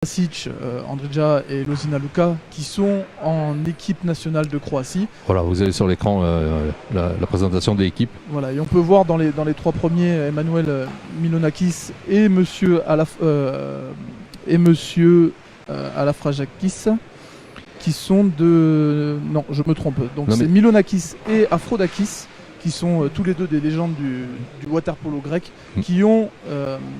Krasic, Andrija et Lozina Luka qui sont en équipe nationale de Croatie. Voilà, vous avez sur l'écran la présentation de l'équipe. Voilà, et on peut voir dans les trois premiers Emmanuel Milonakis et Monsieur Alafrajakis qui sont de... Non, je me trompe. Donc c'est Milonakis et Afrodakis qui sont tous les deux des légendes du water-polo grec, qui ont...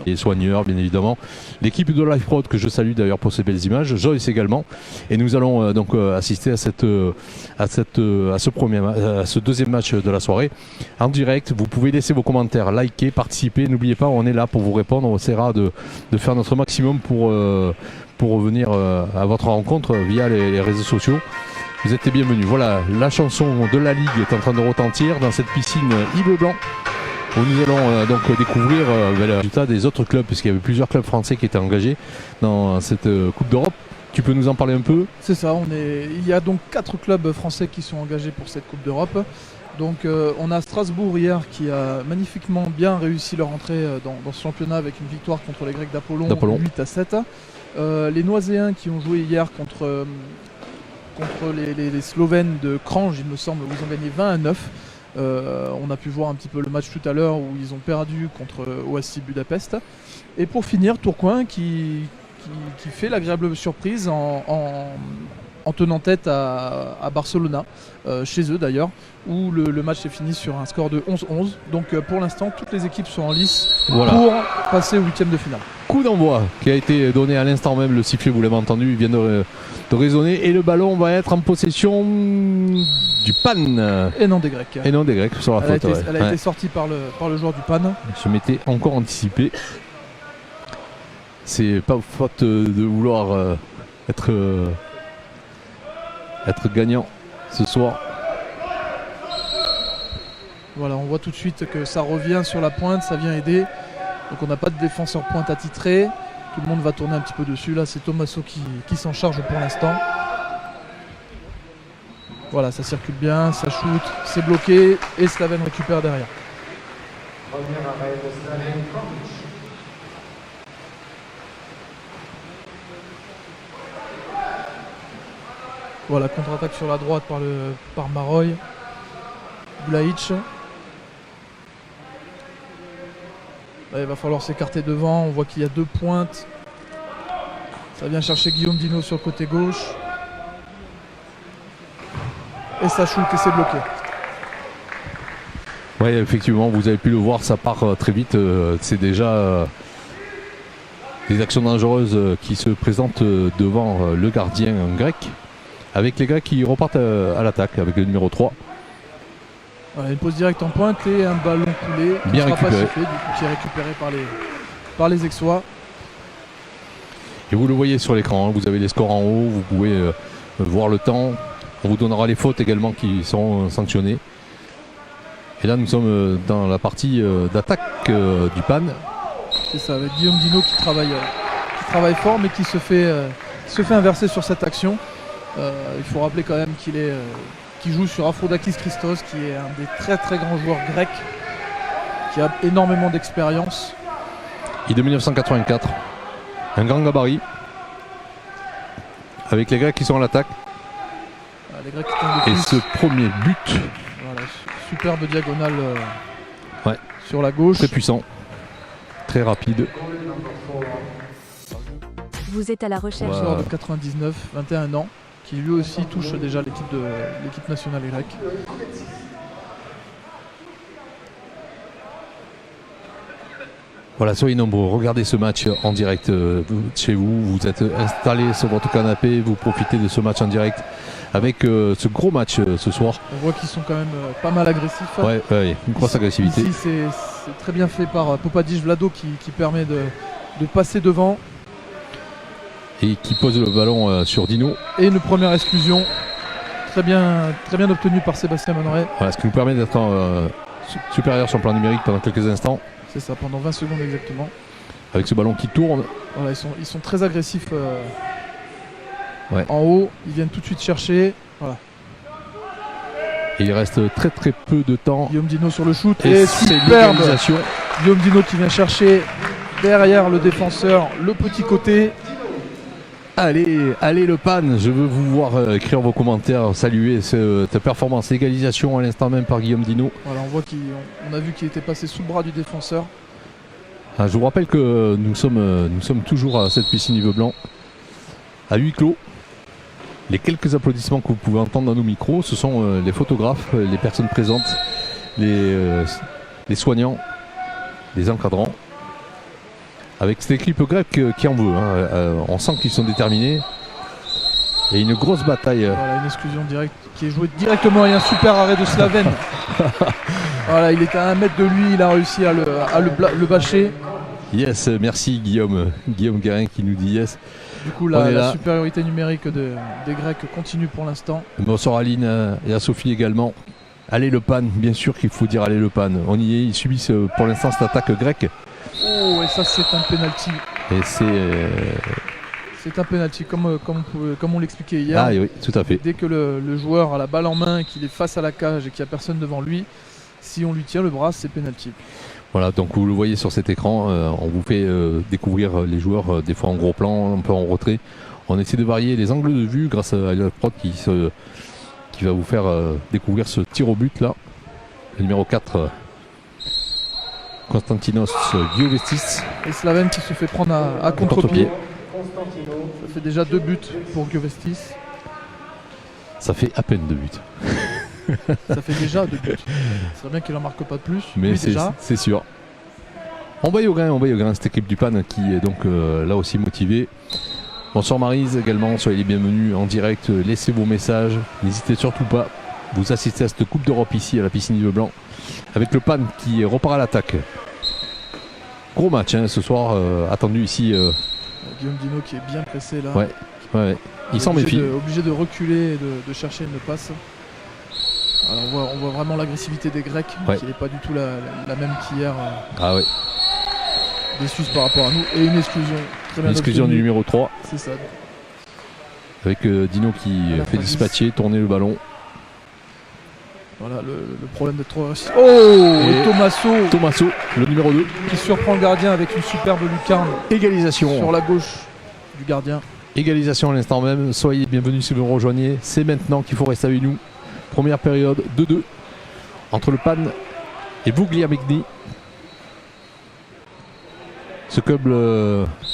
Et soigneurs, bien évidemment. L'équipe de Life Road, que je salue d'ailleurs pour ces belles images, Joyce également. Et nous allons donc assister à ce deuxième match de la soirée en direct. Vous pouvez laisser vos commentaires, liker, participer. N'oubliez pas, on est là pour vous répondre. On essaiera de faire notre maximum pour revenir à votre rencontre via les réseaux sociaux. Vous êtes les bienvenus. Voilà, la chanson de la Ligue est en train de retentir dans cette piscine Yves Blanc où nous allons donc découvrir le résultat des autres clubs, puisqu'il y avait plusieurs clubs français qui étaient engagés dans cette Coupe d'Europe. Tu peux nous en parler un peu? C'est ça, il y a donc 4 clubs français qui sont engagés pour cette Coupe d'Europe. Donc on a Strasbourg hier qui a magnifiquement bien réussi leur entrée dans ce championnat avec une victoire contre les Grecs d'Apollon 8-7. Les Noiséens qui ont joué hier contre les Slovènes de Cranj, il me semble, où ils ont gagné 20-9. On a pu voir un petit peu le match tout à l'heure où ils ont perdu contre OSC Budapest. Et pour finir, Tourcoing qui fait l'agréable surprise en tenant tête à Barcelona, chez eux d'ailleurs, où le match est fini sur un score de 11-11. Donc pour l'instant, toutes les équipes sont en lice pour passer au 8e de finale. Coup d'envoi qui a été donné à l'instant même, le sifflet, vous l'avez entendu, il vient de résonner et le ballon va être en possession du PAN. Et non des Grecs. Et non des Grecs sur la faute. Elle a été sortie par le joueur du PAN. Je m'étais encore anticipé. C'est pas faute de vouloir être gagnant ce soir. Voilà, on voit tout de suite que ça revient sur la pointe, ça vient aider. Donc on n'a pas de défenseur pointe attitré. Tout le monde va tourner un petit peu dessus. Là, c'est Tommaso qui s'en charge pour l'instant. Voilà, ça circule bien, ça shoot, c'est bloqué et Slaven récupère derrière. Voilà, contre-attaque sur la droite par Maroy. Blajic. Là, il va falloir s'écarter devant. On voit qu'il y a 2 pointes. Ça vient chercher Guillaume Dino sur le côté gauche. Et ça shoot et c'est bloqué. Oui, effectivement, vous avez pu le voir, ça part très vite. C'est déjà des actions dangereuses qui se présentent devant le gardien grec. Avec les Grecs qui repartent à l'attaque avec le numéro 3. Voilà, une pause directe en pointe et un ballon coulé bien récupéré. Qui est récupéré par les Aixois. Et vous le voyez sur l'écran, hein, vous avez les scores en haut, vous pouvez voir le temps. On vous donnera les fautes également qui sont sanctionnées. Et là nous sommes dans la partie d'attaque du PAN. C'est ça, avec Guillaume Dino qui travaille fort mais qui se fait inverser sur cette action. Il faut rappeler quand même qu'il joue sur Afrodakis Christos, qui est un des très très grands joueurs grecs, qui a énormément d'expérience. Il est de 1984, un grand gabarit, avec les Grecs qui sont à l'attaque. Les Grecs qui et ce premier but, voilà, superbe diagonale sur la gauche. Très puissant, très rapide. Vous êtes à la recherche joueur de 99, 21 ans, qui lui aussi touche déjà l'équipe nationale grecque. Voilà, soyez nombreux, regardez ce match en direct chez vous. Vous êtes installés sur votre canapé, vous profitez de ce match en direct avec ce gros match ce soir. On voit qu'ils sont quand même pas mal agressifs. Ouais, une grosse agressivité. Ici, c'est très bien fait par Popadic Vlado qui permet de passer devant. Et qui pose le ballon sur Dino. Et une première exclusion très bien obtenue par Sébastien Manoret. Voilà, ce qui nous permet d'être supérieur sur le plan numérique pendant quelques instants. C'est ça, pendant 20 secondes exactement. Avec ce ballon qui tourne. Voilà, ils sont très agressifs en haut. Ils viennent tout de suite chercher. Voilà. Et il reste très très peu de temps. Guillaume Dino sur le shoot. Et c'est l'égalisation. Guillaume Dino qui vient chercher derrière le défenseur le petit côté. Allez le pan, je veux vous voir écrire vos commentaires, saluer cette performance, égalisation à l'instant même par Guillaume Dino. Voilà, on a vu qu'il était passé sous le bras du défenseur. Je vous rappelle que nous sommes toujours à cette piscine Yves Blanc, à huis clos. Les quelques applaudissements que vous pouvez entendre dans nos micros, ce sont les photographes, les personnes présentes, les soignants, les encadrants. Avec cette équipe grecque qui en veut, on sent qu'ils sont déterminés. Et une grosse bataille. Voilà, une exclusion directe qui est jouée directement et un super arrêt de Slaven. Voilà, il était à 1 mètre de lui, il a réussi à le bâcher. Yes, merci Guillaume Guérin qui nous dit yes. Du coup, la supériorité numérique des Grecs continue pour l'instant. Bonsoir Aline et à Sophie également. Allez le pan, bien sûr qu'il faut dire allez le pan. On y est, ils subissent pour l'instant cette attaque grecque. Oh, et ça c'est un penalty. Et c'est un penalty, comme on l'expliquait hier. Ah oui, tout à fait. Dès que le joueur a la balle en main, qu'il est face à la cage et qu'il n'y a personne devant lui, si on lui tient le bras, c'est penalty. Voilà, donc vous le voyez sur cet écran, on vous fait découvrir les joueurs, des fois en gros plan, un peu en retrait. On essaie de varier les angles de vue grâce à la prod qui va vous faire découvrir ce tir au but là. Le numéro 4, Konstantinos Giovestis. Et Slaven qui se fait prendre à contre-pied. Ça fait déjà 2 buts pour Giovestis. Ça fait à peine 2 buts. Ça fait déjà 2 buts. C'est bien qu'il n'en marque pas de plus. Mais c'est sûr. On va y au grain, cette équipe du PAN qui est donc là aussi motivée. Bonsoir Maryse également, soyez les bienvenus en direct, laissez vos messages, n'hésitez surtout pas. Vous assistez à cette Coupe d'Europe ici à la piscine Yves Blanc avec le PAN qui repart à l'attaque. Gros match ce soir, attendu ici. Guillaume Dino qui est bien pressé là. Ouais. Il s'en méfie. Obligé de reculer et de chercher une passe. Alors on voit vraiment l'agressivité des Grecs qui n'est pas du tout la même qu'hier. Ah ouais. Des Suisses par rapport à nous. Et une exclusion. Très bien. Une exclusion du numéro 3. C'est ça. Avec Dino qui fait dispatcher, tourner le ballon. Voilà le problème d'être trop réussi. Oh, et Tommaso, le numéro 2. Qui surprend le gardien avec une superbe lucarne. Égalisation. Sur la gauche du gardien. Égalisation à l'instant même. Soyez bienvenus si vous nous rejoignez. C'est maintenant qu'il faut rester avec nous. Première période 2-2 entre le PAN et Vougliamigni. Ce club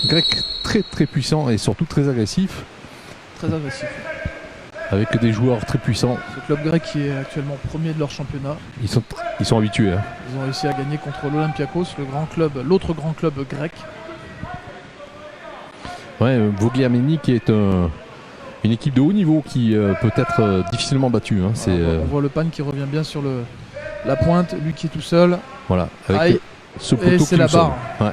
grec très très puissant et surtout très agressif. Très agressif. Avec des joueurs très puissants. Ce club grec qui est actuellement premier de leur championnat. Ils sont habitués. Ils ont réussi à gagner contre l'Olympiakos, l'autre grand club grec. Ouais, Vougliamigni qui est une équipe de haut niveau qui peut être difficilement battue. On voit le PAN qui revient bien sur la pointe, lui qui est tout seul. Voilà, avec ce poteau et c'est la barre. Ouais.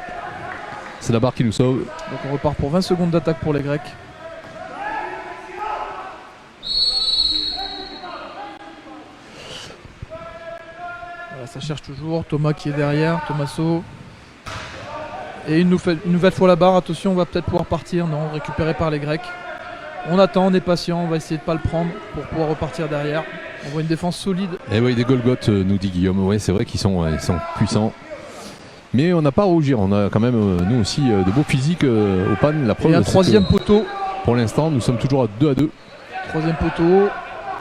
C'est la barre qui nous sauve. Donc on repart pour 20 secondes d'attaque pour les Grecs. Voilà, ça cherche toujours. Thomas qui est derrière, Tommaso. Et une nouvelle fois la barre. Attention, on va peut-être pouvoir partir. Non, récupéré par les Grecs. On attend, on est patient, on va essayer de ne pas le prendre pour pouvoir repartir derrière. On voit une défense solide. Et oui, des Golgoth, nous dit Guillaume. Oui, c'est vrai qu'ils sont puissants. Mais on n'a pas à rougir, on a quand même nous aussi de beaux physiques au PAN. La preuve, et un troisième poteau. Pour l'instant, nous sommes toujours à 2-2. Troisième poteau.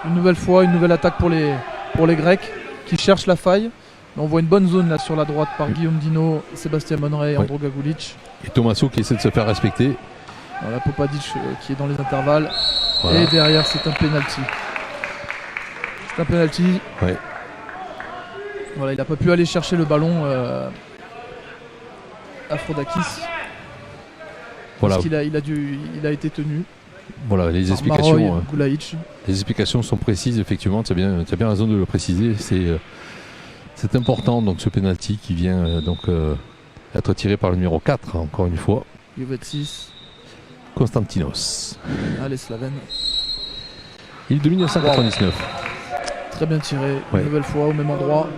Une nouvelle fois, une nouvelle attaque pour les Grecs qui cherchent la faille. On voit une bonne zone là sur la droite par Guillaume Dino, Sébastien Monneray et Andro Gagulic. Et Tommaso qui essaie de se faire respecter. Voilà, Popadic qui est dans les intervalles. Voilà. Et derrière, c'est un penalty. C'est un penalty. Ouais. Voilà, il n'a pas pu aller chercher le ballon. Aphrodakis. Voilà. Parce qu'il a été tenu. Voilà, les explications. Maroy, les explications sont précises, effectivement. Tu as bien raison de le préciser. C'est important, donc ce penalty qui vient être tiré par le numéro 4, encore une fois. Giovestis. Konstantinos. Allez, Slaven. Il est de 1999. Wow. Très bien tiré, une nouvelle fois au même endroit.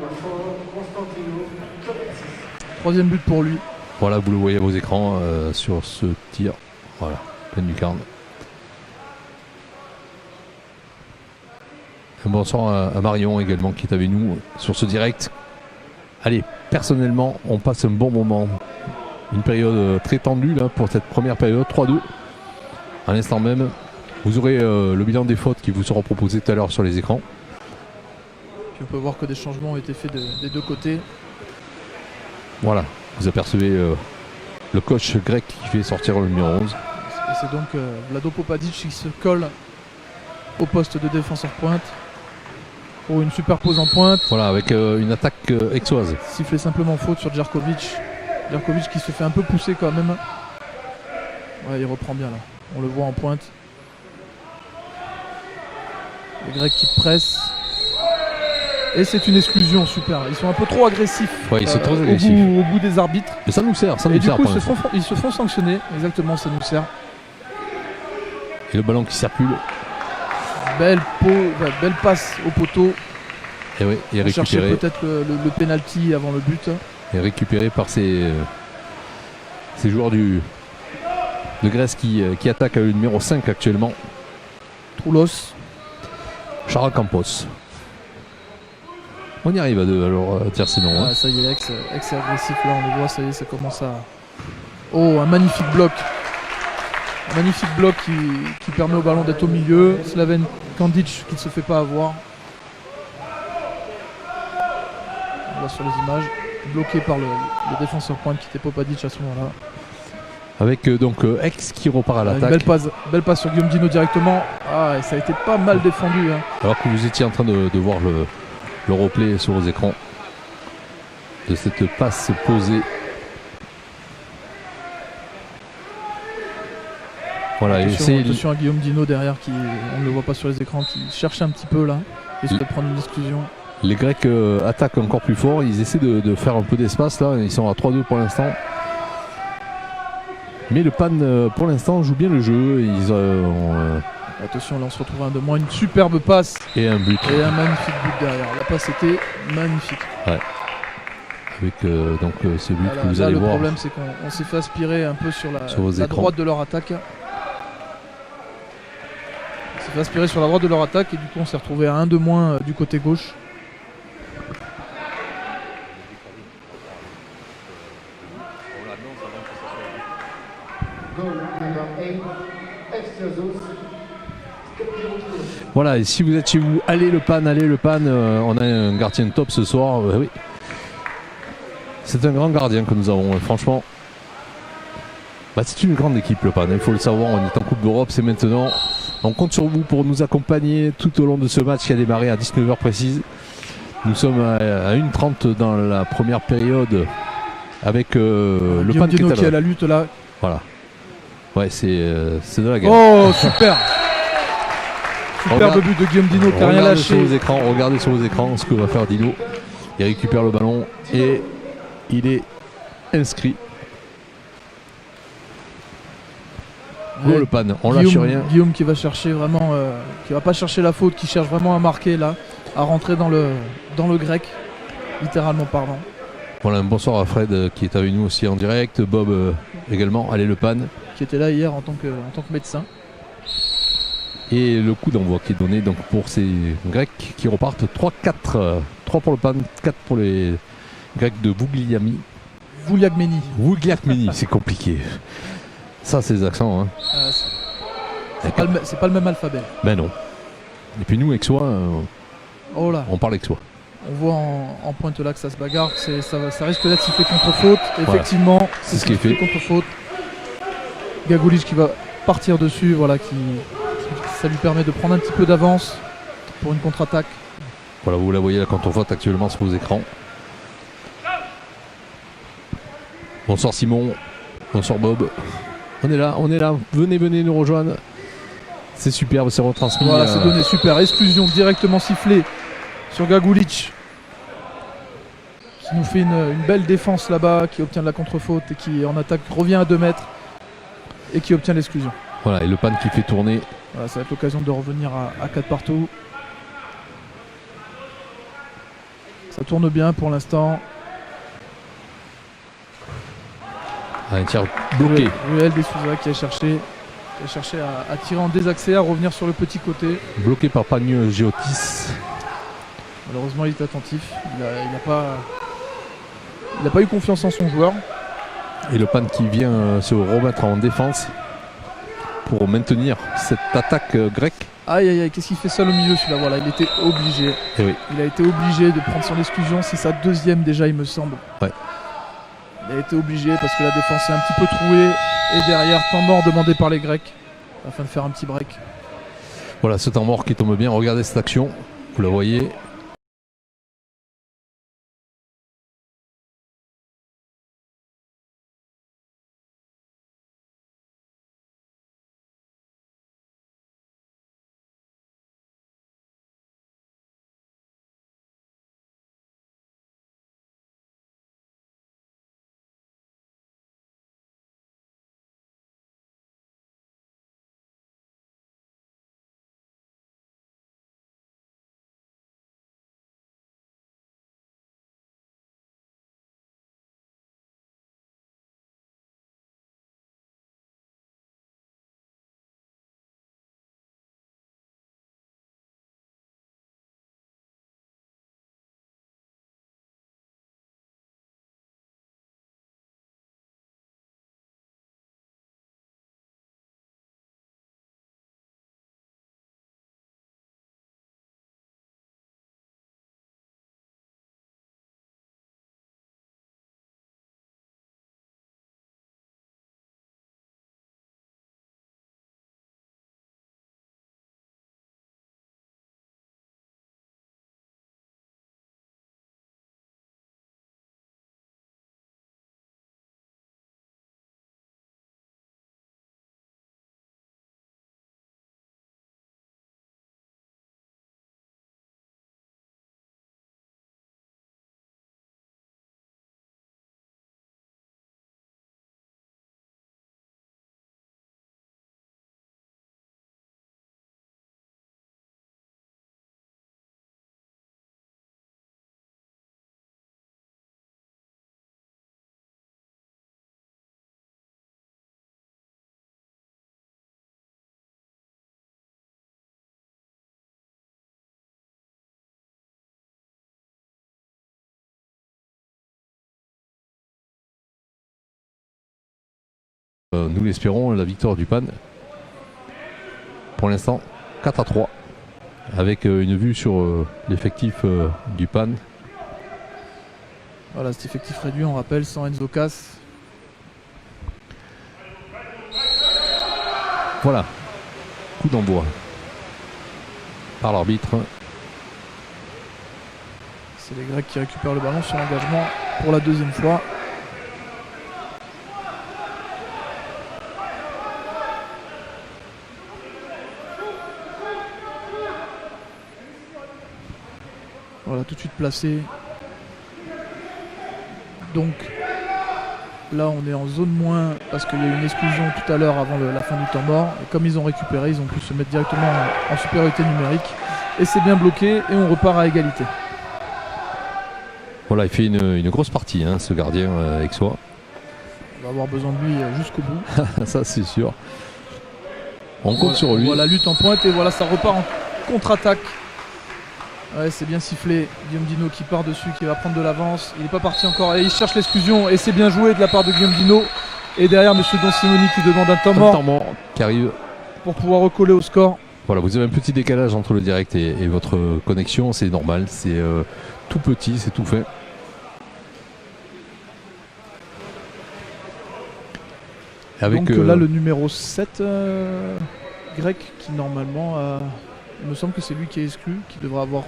Troisième but pour lui. Voilà, vous le voyez à vos écrans sur ce tir. Voilà, pleine lucarne. Bonsoir à Marion également qui est avec nous sur ce direct. Allez, personnellement, on passe un bon moment. Une période très tendue là pour cette première période, 3-2. À l'instant même, vous aurez le bilan des fautes qui vous sera proposé tout à l'heure sur les écrans. Puis on peut voir que des changements ont été faits des deux côtés. Voilà, vous apercevez le coach grec qui fait sortir le numéro 11. Et c'est donc Vlado Popadic qui se colle au poste de défenseur pointe pour une super pose en pointe. Voilà, avec une attaque aixoise. Sifflet simplement faute sur Djerkovic. Djerkovic qui se fait un peu pousser quand même. Ouais, il reprend bien là. On le voit en pointe. Les Grecs qui pressent. Et c'est une exclusion, super. Ils sont un peu trop agressifs, Ouais, ils sont trop agressifs. Au bout des arbitres. Mais ça nous sert, ça Et nous du sert. coup, pour l'instant. ils se font sanctionner. Exactement, ça nous sert. Et le ballon qui circule. Belle passe au poteau. Et oui, et On cherchait récupéré, peut-être le penalty avant le but. et récupéré par ces joueurs de Grèce qui attaquent le numéro 5 actuellement, Troulos. Charles Campos. On y arrive à dire ces noms. Hein. Ouais, ça y est, ex est agressif. Là, on le voit, ça y est, ça commence à... Oh, un magnifique bloc. Un magnifique bloc qui permet au ballon d'être au milieu. Slaven Kandic qui ne se fait pas avoir. On voit sur les images. Bloqué par le défenseur pointe qui était Popadic à ce moment-là. Avec donc Aix qui repart à Une l'attaque. belle passe sur Guillaume Dino directement. Ah, et ça a été pas mal défendu. Hein. Alors que vous étiez en train de voir le replay sur vos écrans de cette passe posée. Voilà, et Attention à Guillaume Dino derrière qui, on ne le voit pas sur les écrans, qui cherche un petit peu là. Il risque de prendre une exclusion. les Grecs attaquent encore plus fort. Ils essaient de faire un peu d'espace là. Ils sont à 3-2 pour l'instant. Mais le PAN pour l'instant joue bien le jeu. Ils ont Attention, là on se retrouve à un de moins. Une superbe passe et un but. et un magnifique but derrière. La passe était magnifique. Avec donc ce but Voilà, que vous là, allez le voir. problème c'est qu'on s'est fait aspirer un peu sur Sur vos la écrans. droite de leur attaque. On s'est fait aspirer sur la droite de leur attaque et du coup on s'est retrouvé à un de moins du côté gauche. Voilà, et si vous êtes chez vous, allez le PAN. On a un gardien top ce soir. Oui. C'est un grand gardien que nous avons, franchement. C'est une grande équipe le PAN, il faut le savoir, on est en Coupe d'Europe, c'est maintenant. On compte sur vous pour nous accompagner tout au long de ce match qui a démarré à 19h précise. Nous sommes à 1h30 dans la première période avec le PAN Dino qui est à catalan. la lutte là. Voilà. Ouais, c'est de la guerre. Oh super. Superbe Regarde- but de Guillaume Dino qui n'a rien Regardez sur lâché. vos écrans, regardez sur vos écrans ce que va faire Dino. Il récupère le ballon et il est inscrit. Ouais, Le PAN, on lâche rien. Guillaume qui va chercher vraiment, qui va pas chercher la faute, qui cherche vraiment à marquer là, à rentrer dans le grec, littéralement parlant. Voilà, un bonsoir à Fred qui est avec nous aussi en direct. Bob également, allez le PAN. Qui était là hier en tant que médecin. Et le coup d'envoi qui est donné donc pour ces Grecs qui repartent 3-4. 3 pour le PAN, 4 pour les Grecs de Vougliami. Vouliagmeni. Vougliakmeni, c'est compliqué. Ça, c'est les accents. Hein. C'est pas le même alphabet. Ben non. Et puis nous, Aixois, Oh là, on parle Aixois. on voit en pointe là que ça se bagarre, ça risque d'être sifflé contre faute. Effectivement, C'est ce qui est sifflé fait. contre faute. Gagoulic qui va partir dessus, voilà, ça lui permet de prendre un petit peu d'avance pour une contre-attaque. Voilà, vous la voyez là quand on vote actuellement sur vos écrans. Bonsoir Simon, bonsoir Bob. On est là, venez nous rejoindre. C'est superbe, c'est retransmis. Voilà, c'est donné, super. Exclusion directement sifflée sur Gagoulic. Qui nous fait une belle défense là-bas, qui obtient de la contre-faute et qui en attaque revient à 2 mètres et qui obtient l'exclusion. Voilà, et le PAN qui fait tourner. Voilà, ça va être l'occasion de revenir à 4 partout. Ça tourne bien pour l'instant. Un tir bloqué. Ruel de Souza qui a cherché à tirer en désaxé, à revenir sur le petit côté. Bloqué par Pagneux Géotis. Malheureusement, il est attentif. Il n'a pas eu confiance en son joueur. Et le PAN qui vient se remettre en défense pour maintenir cette attaque grecque. Aïe aïe aïe, qu'est-ce qu'il fait seul au milieu celui-là? Voilà, il était obligé. Et oui. Il a été obligé de prendre son exclusion, c'est sa deuxième déjà il me semble. Ouais. Il a été obligé parce que la défense est un petit peu trouée. Et derrière, temps mort demandé par les Grecs afin de faire un petit break. Voilà ce temps mort qui tombe bien. Regardez cette action, vous la voyez. Nous l'espérons, la victoire du PAN. Pour l'instant, 4-3. Avec une vue sur l'effectif du PAN. Voilà, cet effectif réduit, on rappelle, sans Enzo Cass. Voilà, coup d'envoi par l'arbitre. C'est les Grecs qui récupèrent le ballon sur l'engagement pour la deuxième fois. Voilà, tout de suite placé. Donc là on est en zone moins parce qu'il y a eu une exclusion tout à l'heure avant la fin du temps mort. Et comme ils ont récupéré, ils ont pu se mettre directement en supériorité numérique. Et c'est bien bloqué et on repart à égalité. Voilà, il fait une grosse partie, hein, ce gardien aixois. On va avoir besoin de lui jusqu'au bout. Ça c'est sûr. On compte sur lui. Voilà, lutte en pointe et voilà, ça repart en contre-attaque. Ouais, c'est bien sifflé. Guillaume Dino qui part dessus, qui va prendre de l'avance. Il n'est pas parti encore et il cherche l'exclusion. Et c'est bien joué de la part de Guillaume Dino. Et derrière, monsieur Don Simoni qui demande un temps mort. Un temps mort qui arrive. Pour pouvoir recoller au score. Voilà, vous avez un petit décalage entre le direct et votre connexion. C'est normal, c'est tout petit, c'est tout fait. Avec, donc là, le numéro 7 grec qui normalement il me semble que c'est lui qui est exclu, qui devrait avoir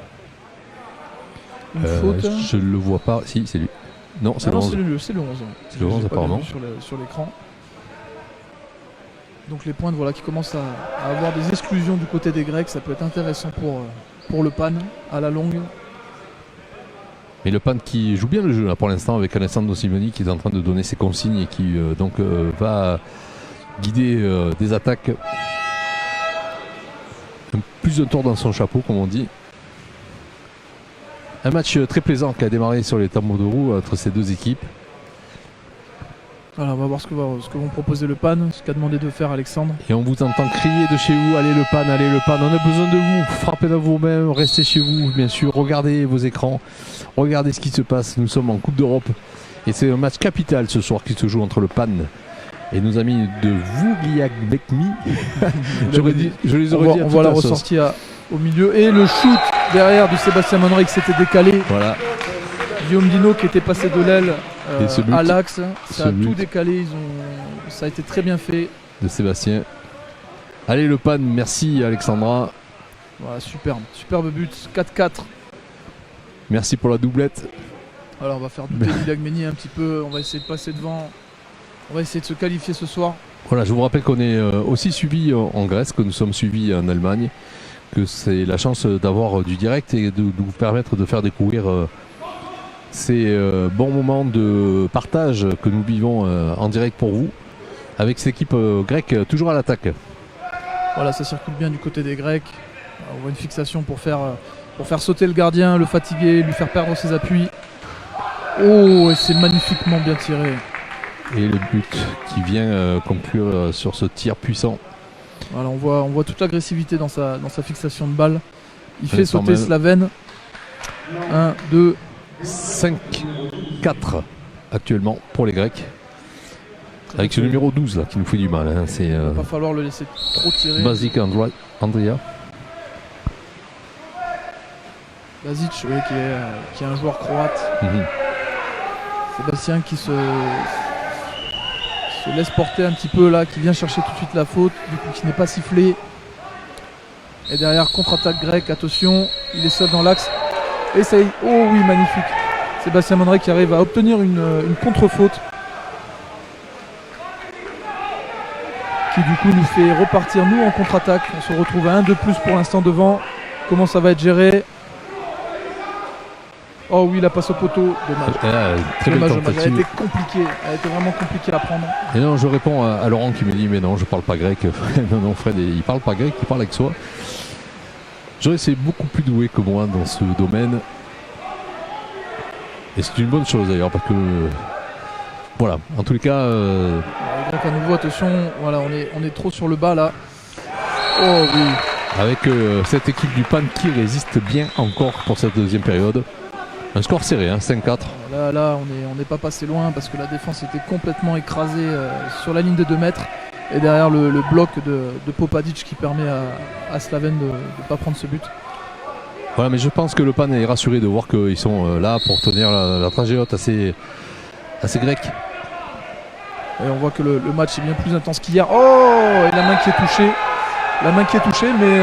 une faute. Je le vois pas. Si, c'est lui. Non, c'est le 11. C'est le 11. C'est le 11 apparemment. Sur l'écran. Donc les pointes voilà, qui commencent à avoir des exclusions du côté des Grecs. Ça peut être intéressant pour le PAN à la longue. Mais le PAN qui joue bien le jeu là pour l'instant avec Alessandro Simoni qui est en train de donner ses consignes et qui va guider des attaques. Plus d'un tour dans son chapeau comme on dit. Un match très plaisant qui a démarré sur les tambours de roue entre ces deux équipes. Voilà, on va voir ce que vont proposer le PAN, ce qu'a demandé de faire Alexandre. Et on vous entend crier de chez vous, allez le PAN, on a besoin de vous, frappez de vous-même, restez chez vous bien sûr, regardez vos écrans, regardez ce qui se passe, nous sommes en Coupe d'Europe et c'est un match capital ce soir qui se joue entre le PAN et nos amis de Vougliac-Bekmi. Je les aurais dit. On voit la ressortie au milieu et le shoot derrière de Sébastien Monneray qui s'était décalé. Voilà. Guillaume Dino qui était passé de l'aile à l'axe. Ça a but tout décalé. Ça a été très bien fait. De Sébastien. Allez le pan, merci Alexandra. Voilà, superbe but, 4-4. Merci pour la doublette. Alors on va faire douter Villagmeni un petit peu, on va essayer de passer devant, on va essayer de se qualifier ce soir. Voilà, je vous rappelle qu'on est aussi suivi en Grèce, que nous sommes suivis en Allemagne, que c'est la chance d'avoir du direct et de vous permettre de faire découvrir ces bons moments de partage que nous vivons en direct pour vous, avec cette équipe grecque toujours à l'attaque. Voilà, ça circule bien du côté des Grecs. On voit une fixation pour faire sauter le gardien, le fatiguer, lui faire perdre ses appuis. Oh, et c'est magnifiquement bien tiré. Et le but qui vient conclure sur ce tir puissant. Voilà, on voit toute l'agressivité dans sa fixation de balle. Il fait sauter Slaven. 1, 2, 5, 4 actuellement pour les Grecs. Avec ce numéro 12 là, qui nous fait du mal. Hein. Il va pas falloir le laisser trop tirer. Basic Andrea. Basic, oui, qui est un joueur croate. Sébastien qui se laisse porter un petit peu là, qui vient chercher tout de suite la faute, du coup qui n'est pas sifflé. Et derrière, contre-attaque grecque, attention, il est seul dans l'axe. Essaye, oh oui, magnifique. Sébastien Monneray qui arrive à obtenir une contre-faute. Qui du coup nous fait repartir nous en contre-attaque. On se retrouve à 1 de plus pour l'instant devant. Comment ça va être géré? Oh oui, la passe au poteau, dommage. Dommage. Elle a été compliquée, elle a été vraiment compliquée à prendre. Et non, je réponds à Laurent qui me dit mais non, je parle pas grec. non, Fred, il parle pas grec, il parle avec soi. Joris est beaucoup plus doué que moi dans ce domaine. Et c'est une bonne chose d'ailleurs parce que voilà, en tous les cas. Donc à nouveau, attention, voilà, on est trop sur le bas là. Oh oui. Avec cette équipe du PAN qui résiste bien encore pour cette deuxième période. Un score serré, hein, 5-4. Là on n'est pas passé loin parce que la défense était complètement écrasée sur la ligne des 2 mètres. Et derrière le bloc de Popadic qui permet à Slaven de ne pas prendre ce but. Voilà, mais je pense que le PAN est rassuré de voir qu'ils sont là pour tenir la trajet haute à ces Grecs. Et on voit que le match est bien plus intense qu'hier. Oh, et la main qui est touchée. La main qui est touchée, mais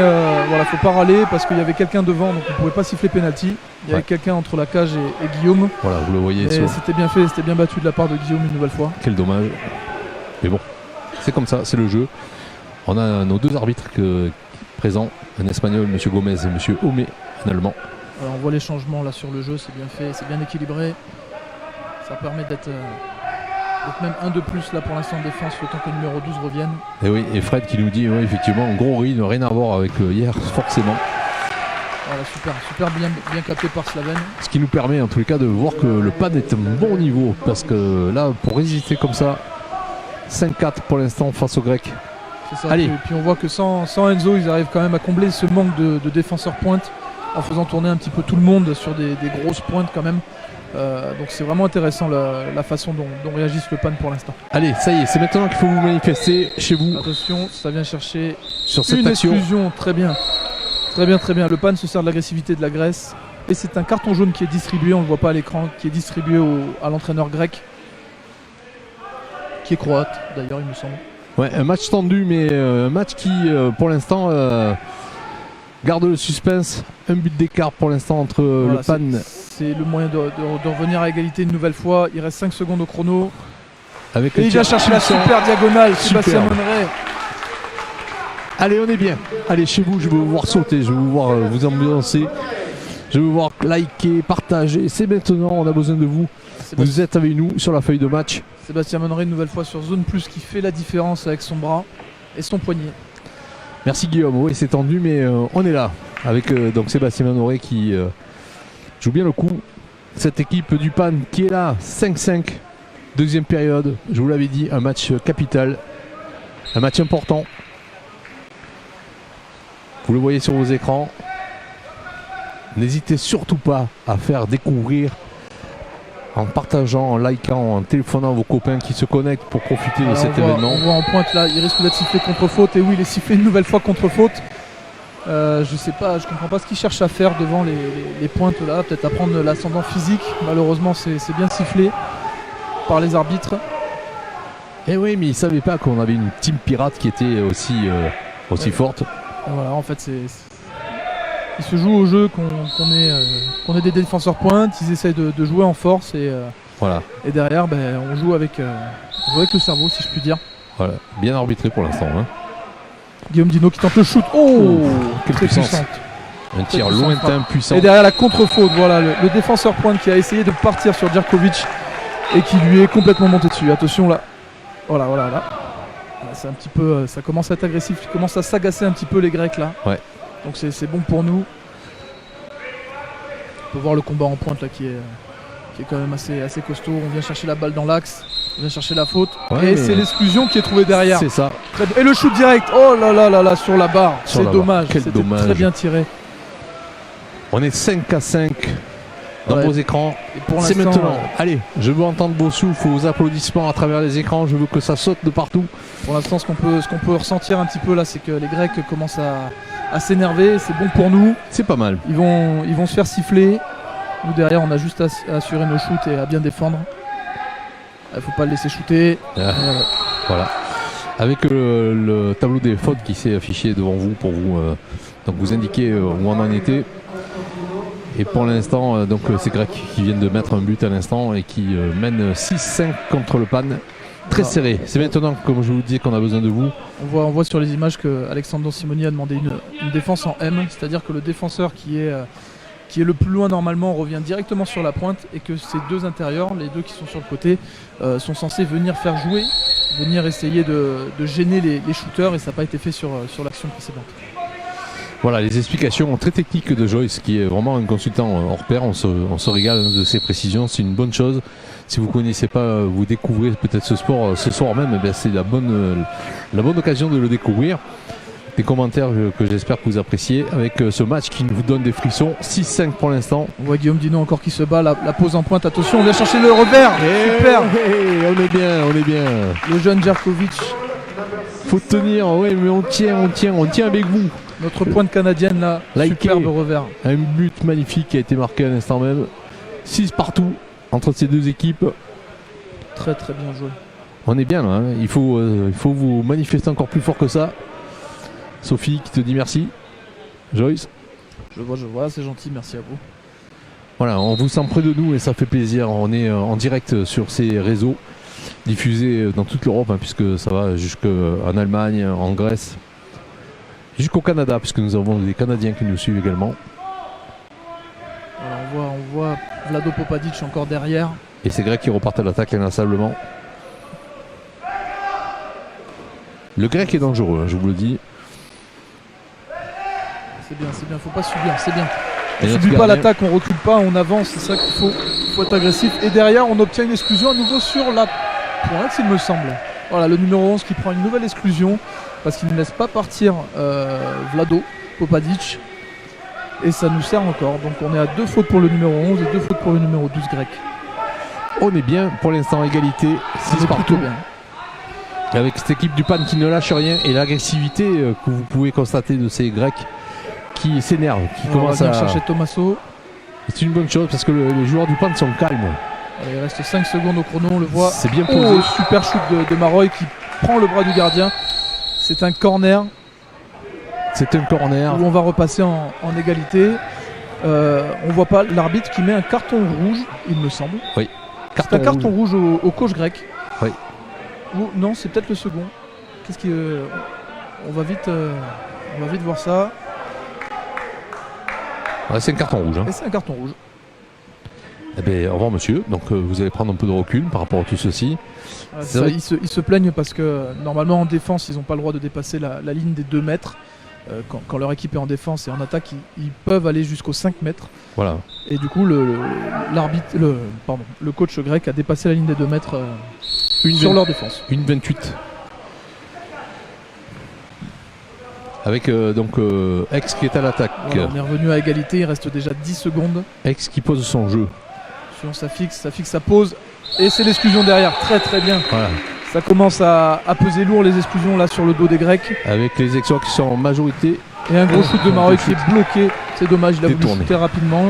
voilà, faut pas râler parce qu'il y avait quelqu'un devant, donc on pouvait pas siffler penalty. Il y avait quelqu'un entre la cage et Guillaume. Voilà, vous le voyez. Et c'était bien fait, c'était bien battu de la part de Guillaume une nouvelle fois. Quel dommage. Mais bon, c'est comme ça, c'est le jeu. On a nos 2 arbitres présents, un espagnol, M. Gomez, et M. Homé, un allemand. Alors on voit les changements là sur le jeu, c'est bien fait, c'est bien équilibré. Ça permet d'être même 1 de plus là pour l'instant en défense, le temps que le numéro 12 revienne. Et oui, et Fred qui nous dit oui, effectivement, gros rythme, rien à voir avec hier, forcément. Voilà, super bien capté par Slaven. Ce qui nous permet en tous les cas de voir que le PAN est à un bon niveau, parce que là, pour résister comme ça, 5-4 pour l'instant face aux Grecs. C'est ça. Allez. Et puis on voit que sans Enzo, ils arrivent quand même à combler ce manque de défenseurs pointe en faisant tourner un petit peu tout le monde sur des grosses pointes quand même. Donc c'est vraiment intéressant la façon dont réagissent le PAN pour l'instant. Allez, ça y est, c'est maintenant qu'il faut vous manifester chez vous. Attention, ça vient chercher sur cette une action. Exclusion, très bien. Très bien. Le PAN se sert de l'agressivité de la Grèce. Et c'est un carton jaune qui est distribué, on ne le voit pas à l'écran, qui est distribué à l'entraîneur grec. Qui est croate d'ailleurs, il me semble. Ouais, un match tendu, mais un match qui, pour l'instant, garde le suspense. Un but d'écart pour l'instant entre le PAN. C'est le moyen de revenir à égalité une nouvelle fois. Il reste 5 secondes au chrono. Et il vient chercher la super diagonale, Sébastien Monneray. Allez, on est bien. Allez, chez vous, je veux vous voir sauter, je veux vous voir vous ambiancer. Je veux vous voir liker, partager. C'est maintenant, on a besoin de vous. Vous êtes avec nous sur la feuille de match. Sébastien Monneray, une nouvelle fois sur Zone Plus, qui fait la différence avec son bras et son poignet. Merci Guillaume. Oui, c'est tendu, mais on est là. Avec donc Sébastien Monneray qui joue bien le coup. Cette équipe du PAN qui est là, 5-5. Deuxième période, je vous l'avais dit, un match capital. Un match important. Vous le voyez sur vos écrans. N'hésitez surtout pas à faire découvrir en partageant, en likant, en téléphonant à vos copains qui se connectent pour profiter de Alors, cet événement. on voit en pointe là, il risque d'être sifflé contre faute. Et oui, il est sifflé une nouvelle fois contre faute. Je sais pas, je comprends pas ce qu'il cherche à faire devant les pointes là. Peut-être à prendre l'ascendant physique. Malheureusement, c'est bien sifflé par les arbitres. Et oui, mais ils ne savaient pas qu'on avait une team pirate qui était aussi forte. Et voilà, en fait, il se joue au jeu qu'on ait des défenseurs pointes. Ils essayent de jouer en force Voilà. et derrière, on joue avec le cerveau, si je puis dire. Voilà. Bien arbitré pour l'instant. Hein. Guillaume Dino qui tente le shoot. Oh, quelle très puissance. puissante. Un tir puissant lointain, frappe. puissant. Et derrière la contre-faute, voilà le défenseur pointe qui a essayé de partir sur Djerkovic et qui lui est complètement monté dessus. Attention là. Voilà. Là, c'est un petit peu, ça commence à être agressif, il commence à s'agacer un petit peu les Grecs là. Ouais. Donc c'est bon pour nous. On peut voir le combat en pointe là qui est quand même assez costaud. On vient chercher la balle dans l'axe, on vient chercher la faute. Ouais, et c'est l'exclusion qui est trouvée derrière. C'est ça. Et le shoot direct. Oh là sur la barre. Sur C'est la dommage. barre. Quel C'était dommage. très bien tiré. On est 5-5 dans Ouais. vos écrans. Et pour C'est l'instant, maintenant. Allez, je veux entendre vos souffles, vos applaudissements à travers les écrans. Je veux que ça saute de partout. Pour l'instant, ce qu'on peut ressentir un petit peu là, c'est que les Grecs commencent à s'énerver. C'est bon pour nous. C'est pas mal. Ils vont se faire siffler. Nous derrière, on a juste à assurer nos shoots et à bien défendre. Il faut pas le laisser shooter. Voilà. Avec le tableau des fautes qui s'est affiché devant vous pour vous, donc vous indiquer où on en était. Et pour l'instant, donc c'est Grecs qui viennent de mettre un but à l'instant et qui mènent 6-5 contre le PAN. Très serré. C'est maintenant, comme je vous disais, qu'on a besoin de vous. On voit sur les images que Alexandre Simoni a demandé une défense en M, c'est-à-dire que le défenseur qui est le plus loin normalement revient directement sur la pointe et que ces deux intérieurs, les deux qui sont sur le côté, sont censés venir faire jouer, venir essayer de gêner les shooters, et ça n'a pas été fait sur l'action précédente. Voilà les explications très techniques de Joyce, qui est vraiment un consultant hors pair. On se régale de ses précisions, c'est une bonne chose. Si vous ne connaissez pas, vous découvrez peut-être ce sport ce soir même, c'est la bonne occasion de le découvrir. Des commentaires que j'espère que vous appréciez avec ce match qui vous donne des frissons. 6-5 pour l'instant. On voit Guillaume Dino encore qui se bat, la pose en pointe, attention, on vient chercher le revers. Super. On est bien. Le jeune Djerkovic, Faut tenir, ouais, mais on tient avec vous. notre pointe canadienne là, Liké. superbe revers. Un but magnifique qui a été marqué à l'instant même. 6 partout entre ces deux équipes. Très très bien joué. On est bien là, hein. Il faut vous manifester encore plus fort que ça. Sophie qui te dit merci. Joyce. Je vois, c'est gentil, merci à vous. Voilà, on vous sent près de nous et ça fait plaisir. On est en direct sur ces réseaux, diffusés dans toute l'Europe, hein, puisque ça va jusqu'en Allemagne, en Grèce, jusqu'au Canada, puisque nous avons des Canadiens qui nous suivent également. Alors, on voit Vlado Popadic encore derrière. Et c'est Grec qui repartent à l'attaque inlassablement. Le Grec est dangereux, hein, je vous le dis. C'est bien, faut pas subir, c'est bien. Et On notre subit pas gardien- l'attaque, on recule pas, on avance, c'est ça qu'il faut être agressif. Et derrière, on obtient une exclusion à nouveau sur la pointe, il me semble. Voilà, le numéro 11 qui prend une nouvelle exclusion parce qu'il ne laisse pas partir Vlado Popadic. Et ça nous sert encore. Donc on est à 2 fautes pour le numéro 11 et 2 fautes pour le numéro 12 grec. On est bien pour l'instant, égalité, On 6 est partout. plutôt bien. Avec cette équipe du PAN qui ne lâche rien et l'agressivité que vous pouvez constater de ces Grecs qui s'énervent, qui On va commencent venir à... chercher Tommaso. C'est une bonne chose parce que les joueurs du PAN sont calmes. Allez, il reste 5 secondes au chrono, on le voit. C'est bien posé. Oh, super shoot de Maroy qui prend le bras du gardien. C'est un corner C'est un corner. où on va repasser en égalité. On voit pas l'arbitre qui met un carton rouge, il me semble. Oui. C'est un carton rouge au coach grec. Oui. Ou non, c'est peut-être le second. Qu'est-ce qui on va vite voir ça. Ouais, c'est un carton rouge. Hein. Et c'est un carton rouge. Eh bien, au revoir monsieur. Donc vous allez prendre un peu de recul par rapport à tout ceci. Voilà, C'est ça, vrai. ils se plaignent parce que normalement en défense, ils n'ont pas le droit de dépasser la ligne des 2 mètres. Quand leur équipe est en défense et en attaque, ils peuvent aller jusqu'aux 5 mètres. Voilà. Et du coup, le coach grec a dépassé la ligne des 2 mètres sur leur défense. Une 28. Avec Ex qui est à l'attaque. Voilà, on est revenu à égalité, il reste déjà 10 secondes. Ex qui pose son jeu. Attention, ça fixe, ça pose. Et c'est l'exclusion derrière, très très bien. Voilà. Ça commence à peser lourd les exclusions là sur le dos des Grecs. Avec les Aixois qui sont en majorité. Et un gros shoot de Marois qui est bloqué. C'est dommage, il a voulu Détourné. shooter rapidement.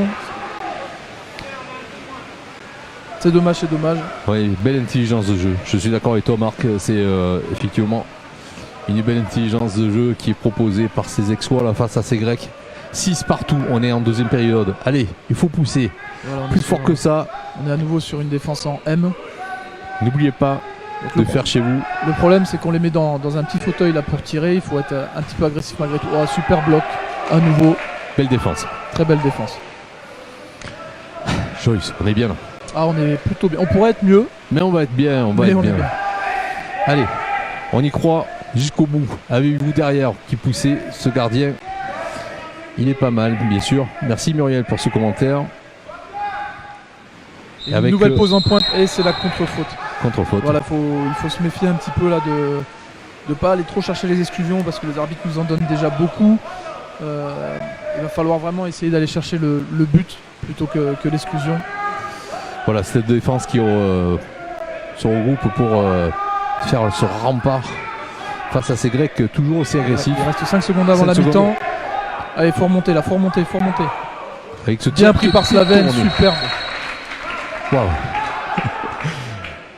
C'est dommage, c'est dommage. Oui, belle intelligence de jeu. Je suis d'accord avec toi, Marc. C'est effectivement une belle intelligence de jeu qui est proposée par ces Aixois là face à ces Grecs. 6 partout, on est en deuxième période. Allez, il faut pousser. Voilà, on Plus est fort sur- que ça. On est à nouveau sur une défense en M. N'oubliez pas Donc, de le, faire chez vous. le problème, c'est qu'on les met dans un petit fauteuil là pour tirer. Il faut être un petit peu agressif malgré tout. Oh, super bloc. À nouveau, Belle défense. très belle défense. Joyce, on est bien là. Ah, on est plutôt bien. On pourrait être mieux, Mais on va être bien, on va mais être on est bien. bien. Allez, on y croit jusqu'au bout. Avez-vous derrière qui poussez ce gardien? Il est pas mal, bien sûr. Merci Muriel pour ce commentaire. Et une avec nouvelle le- pause en pointe et c'est la contre-faute. Contre-faute. Voilà, il faut se méfier un petit peu là de ne pas aller trop chercher les exclusions parce que les arbitres nous en donnent déjà beaucoup. Il va falloir vraiment essayer d'aller chercher le but plutôt que l'exclusion. Voilà, cette défense qui se regroupe pour faire ce rempart face à ces Grecs toujours aussi agressifs. Il reste 5 secondes avant 5 la secondes. mi-temps. Allez, faut remonter là, faut remonter. Avec ce Bien tir pris qui par est Slaven, tourné. superbe. Waouh.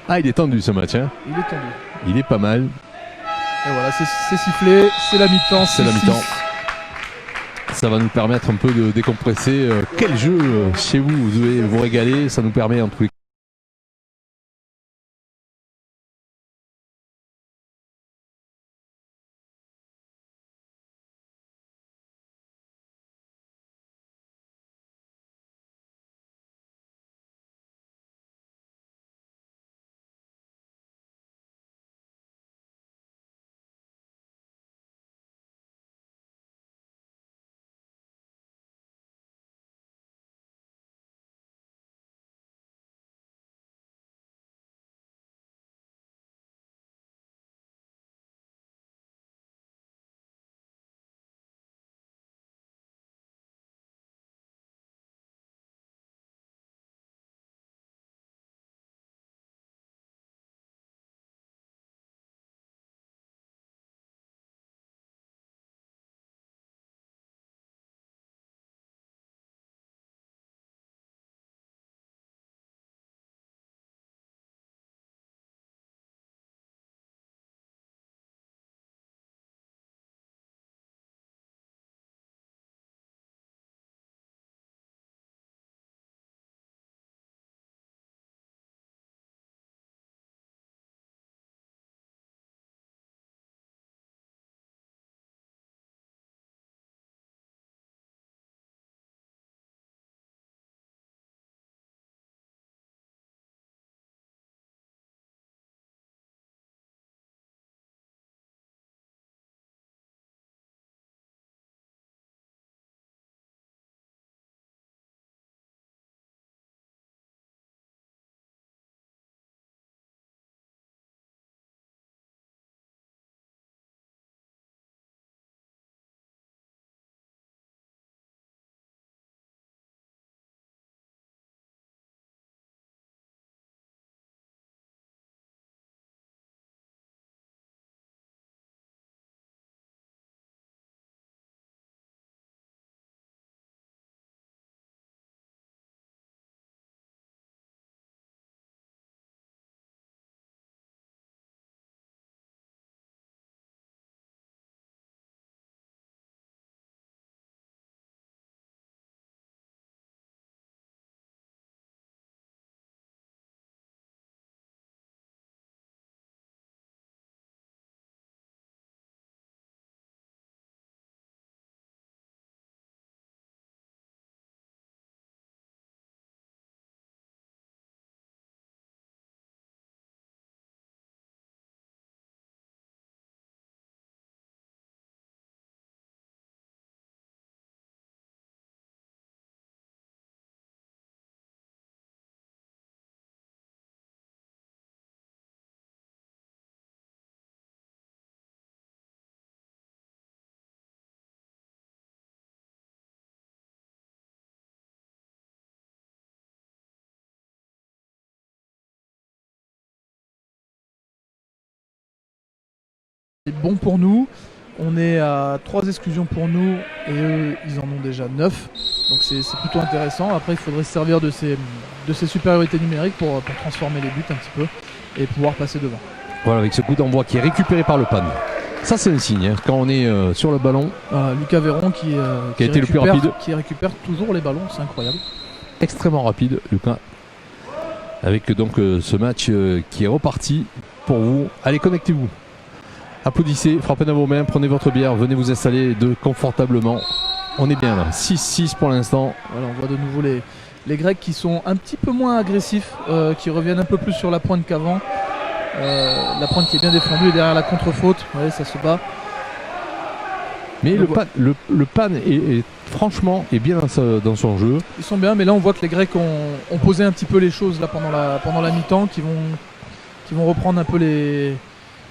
Ah, il est tendu ce match, hein. Il est tendu. Il est pas mal. Et voilà, c'est sifflé, c'est la mi-temps. C'est la 6-6. mi-temps. Ça va nous permettre un peu de décompresser. Quel jeu chez vous, vous devez vous régaler. Ça nous permet en tous les bon pour nous. On est à 3 exclusions pour nous et eux, ils en ont déjà 9. Donc c'est plutôt intéressant. Après, il faudrait se servir de ces supériorités numériques pour transformer les buts un petit peu et pouvoir passer devant. Voilà, avec ce coup d'envoi qui est récupéré par le PAN. Ça, c'est un signe. Quand on est sur le ballon. Lucas Véron qui a été le plus rapide. Qui récupère toujours les ballons, c'est incroyable. Extrêmement rapide, Lucas. Avec donc ce match qui est reparti pour vous. Allez, connectez-vous. Applaudissez, frappez dans vos mains, prenez votre bière, venez vous installer confortablement. On est bien là, 6-6 pour l'instant. Voilà, on voit de nouveau les Grecs qui sont un petit peu moins agressifs, qui reviennent un peu plus sur la pointe qu'avant. La pointe qui est bien défendue et derrière la contre-faute, ouais, ça se bat. Mais le PAN est franchement est bien dans son jeu. Ils sont bien, mais là on voit que les Grecs ont posé un petit peu les choses là pendant la mi-temps, qui vont reprendre un peu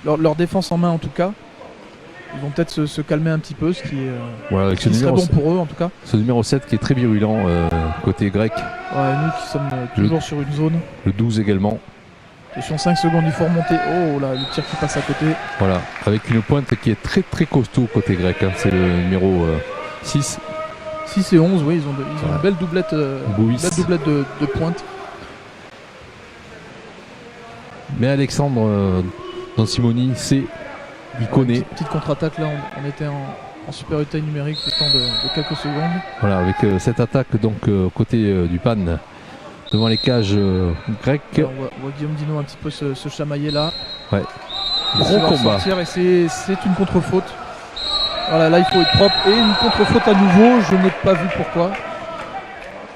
leur défense en main en tout cas. Ils vont peut-être se calmer un petit peu, ce qui, voilà, avec ce qui serait bon pour eux en tout cas. Ce numéro 7 qui est très virulent côté grec. Ouais, nous qui sommes toujours sur une zone. Le 12 également. Sur 5 secondes, il faut remonter. Oh là, le tir qui passe à côté. Voilà, avec une pointe qui est très très costaud côté grec. Hein. C'est le numéro 6. 6 et 11, oui, ils ont une belle doublette, de pointe. Mais Alexandre Don Simoni, il connaît. Petite contre-attaque là, on était en supériorité numérique le temps de quelques secondes. Voilà, avec cette attaque donc côté du PAN devant les cages grecques. Alors, on voit Guillaume Dino un petit peu se chamailler là. Ouais. Gros combat. Et c'est une contre-faute. Voilà, là il faut être propre. Et une contre-faute à nouveau, je n'ai pas vu pourquoi.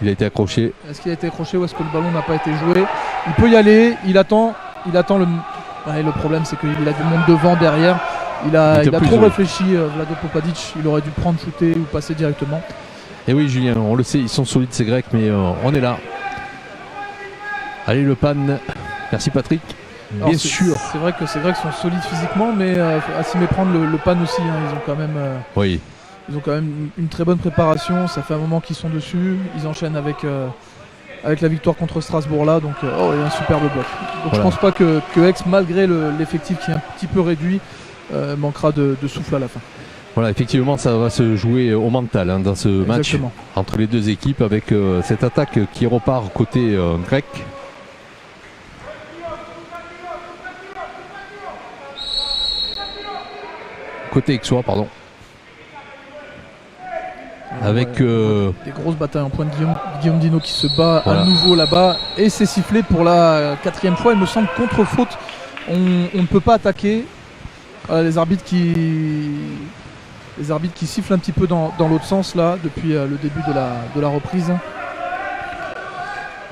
Il a été accroché. Est-ce qu'il a été accroché ou est-ce que le ballon n'a pas été joué? Il peut y aller, il attend le... Ouais, le problème c'est qu'il a du monde devant, derrière. Il a trop réfléchi, Vlado Popadic. Il aurait dû prendre, shooter ou passer directement. Et oui Julien, on le sait, ils sont solides ces Grecs, mais on est là. Allez le PAN, merci Patrick. Bien sûr. C'est vrai que ces Grecs sont solides physiquement, mais à s'y méprendre le PAN aussi. Hein, ils ont quand même... oui. Ils ont quand même une très bonne préparation, ça fait un moment qu'ils sont dessus, ils enchaînent avec la victoire contre Strasbourg là, donc il y a un superbe bloc. Donc voilà. Je pense pas que Aix, malgré l'effectif qui est un petit peu réduit, manquera de souffle à la fin. Voilà, effectivement ça va se jouer au mental hein, dans ce match entre les deux équipes avec cette attaque qui repart côté grec. Côté aixois, pardon. Avec des grosses batailles en point de Guillaume Dino qui se bat à nouveau là-bas et c'est sifflé pour la 4e fois, il me semble, contre faute. On ne peut pas attaquer. Les arbitres qui sifflent un petit peu dans l'autre sens là depuis le début de la reprise.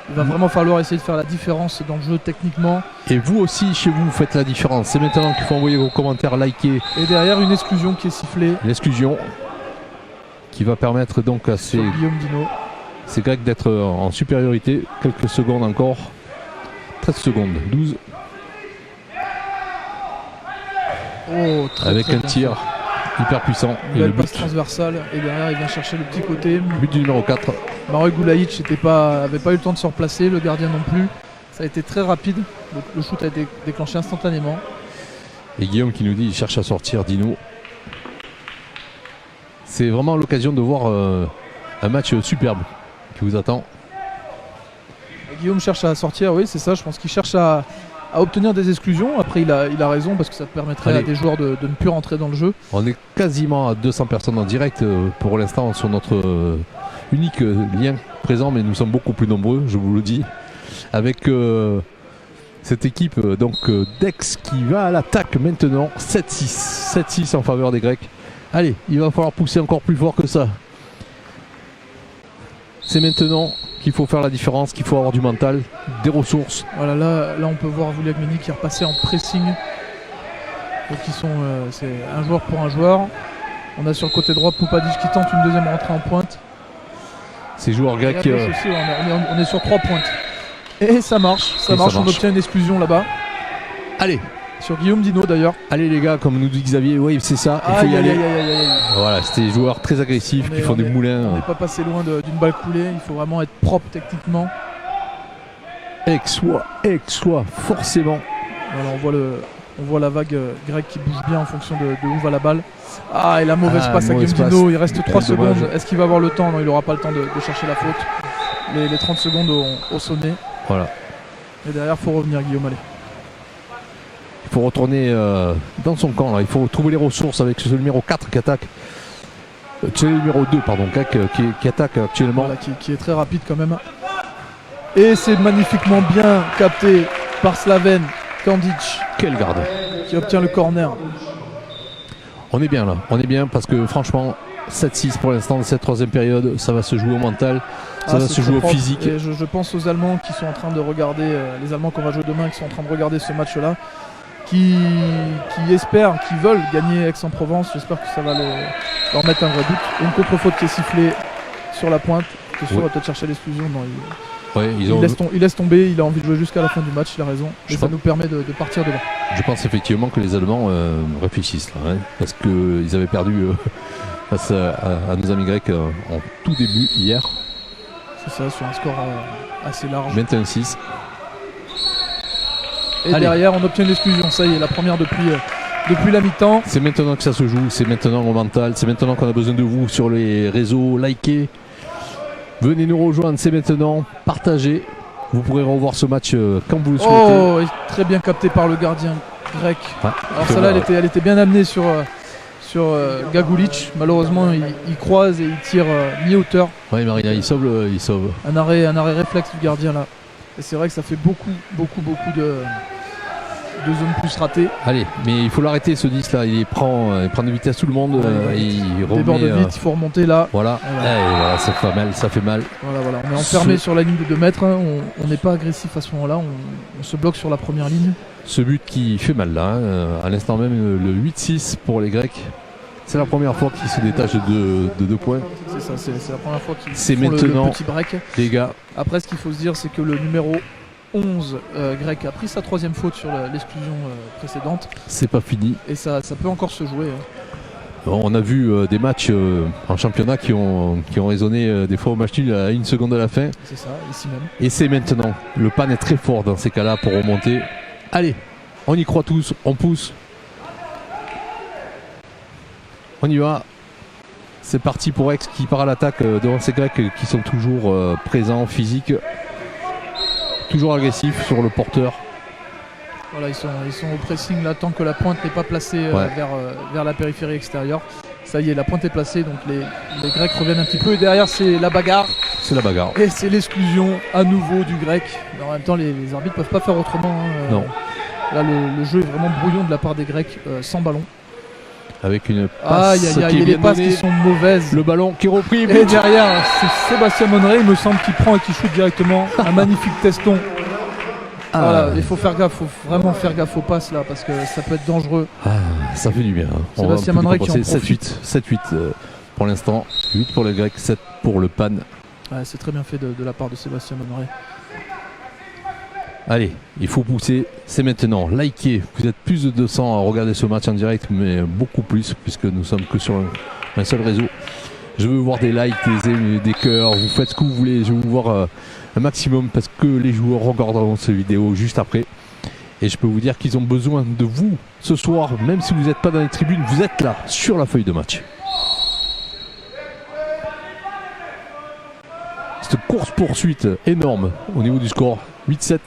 Il va vraiment falloir essayer de faire la différence dans le jeu techniquement. Et vous aussi chez vous faites la différence. C'est maintenant qu'il faut envoyer vos commentaires, liker. Et derrière une exclusion qui est sifflée. L'exclusion qui va permettre donc à ces Grecs d'être en supériorité. Quelques secondes encore. 13 secondes, 12. Oh, avec un tir hyper puissant. Et le passe transversale. Et derrière il vient chercher le petit côté. But du numéro 4. Maroj Gulajic n'avait pas eu le temps de se replacer, le gardien non plus. Ça a été très rapide. Donc le shoot a été déclenché instantanément. Et Guillaume qui nous dit qu'il cherche à sortir Dino. C'est vraiment l'occasion de voir un match superbe qui vous attend. Guillaume cherche à sortir, oui c'est ça, je pense qu'il cherche à obtenir des exclusions. Après il a raison parce que ça permettrait à des joueurs de ne plus rentrer dans le jeu. On est quasiment à 200 personnes en direct pour l'instant sur notre unique lien présent, mais nous sommes beaucoup plus nombreux, je vous le dis. Avec cette équipe d'Aix qui va à l'attaque maintenant, 7-6. 7-6 en faveur des Grecs. Allez, il va falloir pousser encore plus fort que ça. C'est maintenant qu'il faut faire la différence, qu'il faut avoir du mental, des ressources. Voilà, là on peut voir Vouliagmeni qui est repassé en pressing. Donc c'est un joueur pour un joueur. On a sur le côté droit Popadic qui tente une deuxième rentrée en pointe. Ces joueurs grecs... Aussi, on est sur 3 pointes. Et ça marche, on obtient une exclusion là-bas. Allez, sur Guillaume Dino d'ailleurs. Allez les gars, comme nous dit Xavier, oui c'est ça, il faut y aller. Voilà, c'était des joueurs très agressifs qui font des moulins. On n'est pas passé loin d'une balle coulée, il faut vraiment être propre techniquement. Aixois, forcément. Voilà, on voit On voit la vague grecque qui bouge bien en fonction de où va la balle. Ah, et la mauvaise passe à mauvaise Gembino. passe. Il reste 3 Dommage. secondes. Est-ce qu'il va avoir le temps? Non, il n'aura pas le temps de chercher la faute. Les 30 secondes ont sonné. Voilà. Et derrière, il faut revenir, Guillaume. Allez. Il faut retourner dans son camp. Là. Il faut trouver les ressources avec ce numéro 4 qui attaque. C'est le numéro 2, pardon, qui attaque actuellement. Voilà, qui est très rapide quand même. Et c'est magnifiquement bien capté par Slaven Kandic Quelle garde. qui obtient le corner. On est bien là. On est bien parce que franchement, 7-6 pour l'instant de cette troisième période. Ça va se jouer au mental. Ça va c'est se très jouer au propre. physique. Et je pense aux Allemands qui sont en train de regarder, les Allemands qu'on va jouer demain, qui sont en train de regarder ce match-là, qui espèrent, qui veulent gagner Aix-en-Provence. J'espère que ça va leur mettre un vrai but. Une contre-faute qui est sifflée sur la pointe. Attention, on va peut-être chercher l'exclusion. Non, Ouais, il laisse tomber, il a envie de jouer jusqu'à la fin du match, il a raison. Et ça nous permet de partir devant. Je pense effectivement que les Allemands réfléchissent là, hein, parce qu'ils avaient perdu face à nos amis grecs en tout début hier. C'est ça, sur un score assez large. 21-6. Et derrière, on obtient l'exclusion. Ça y est, la première depuis la mi-temps. C'est maintenant que ça se joue, c'est maintenant au mental, c'est maintenant qu'on a besoin de vous sur les réseaux, likez. Venez nous rejoindre, c'est maintenant, partagez. Vous pourrez revoir ce match quand vous le souhaitez. Oh, très bien capté par le gardien grec. Ouais, alors celle-là, elle était bien amenée sur Gagulic. Malheureusement, il croise et il tire mi-hauteur. Oui, Marina, il sauve. Un arrêt réflexe du gardien là. Et c'est vrai que ça fait beaucoup de zones plus ratées. Allez, mais il faut l'arrêter ce 10 là, il prend de vitesse tout le monde, il remet, déborde vite, il faut remonter là. Voilà, et voilà, ça fait mal. Voilà, on est enfermé sur la ligne de 2 mètres, hein. On n'est pas agressif à ce moment-là, on se bloque sur la première ligne. Ce but qui fait mal là, à l'instant même le 8-6 pour les Grecs. C'est la première fois qu'ils se détachent de 2 points. C'est ça, c'est la première fois qu'ils c'est font maintenant, le petit break. Les gars. Après, ce qu'il faut se dire, c'est que le numéro 11 grec a pris sa 3e faute sur l'exclusion précédente. C'est pas fini. Et ça peut encore se jouer. Hein. Bon, on a vu des matchs en championnat qui ont résonné des fois au match nul à 1 seconde à la fin. C'est ça, ici même. Et c'est maintenant. Le pan est très fort dans ces cas-là pour remonter. Allez, on y croit tous, on pousse. On y va. C'est parti pour Aix qui part à l'attaque devant ces Grecs qui sont toujours présents, physiques. Toujours agressifs sur le porteur. Voilà, ils sont au pressing là tant que la pointe n'est pas placée vers la périphérie extérieure. Ça y est, la pointe est placée, donc les Grecs reviennent un petit peu. Et derrière, c'est la bagarre. C'est la bagarre. Et c'est l'exclusion à nouveau du Grec. Mais en même temps, les arbitres ne peuvent pas faire autrement. Hein. Non. Là, le jeu est vraiment brouillon de la part des Grecs, sans ballon. Avec une passe il y a des passes qui sont mauvaises. Le ballon qui est repris. Et derrière, c'est Sébastien Monneray, il me semble, qui prend et qui shoot directement. Un magnifique teston. Voilà, il faut faire gaffe, faut vraiment faire gaffe aux passes là, parce que ça peut être dangereux. Ça fait du bien. Hein. Sébastien Monneray qui en profite. 7-8 pour l'instant. 8 pour les Grecs, 7 pour le PAN. Ouais, c'est très bien fait de la part de Sébastien Monneray. Allez, il faut pousser, c'est maintenant. Likez, vous êtes plus de 200 à regarder ce match en direct, mais beaucoup plus, puisque nous sommes que sur un seul réseau. Je veux voir des likes, des cœurs, vous faites ce que vous voulez, je veux vous voir un maximum, parce que les joueurs regarderont cette vidéo juste après. Et je peux vous dire qu'ils ont besoin de vous ce soir, même si vous n'êtes pas dans les tribunes, vous êtes là, sur la feuille de match. Cette course-poursuite énorme au niveau du score, 8-7.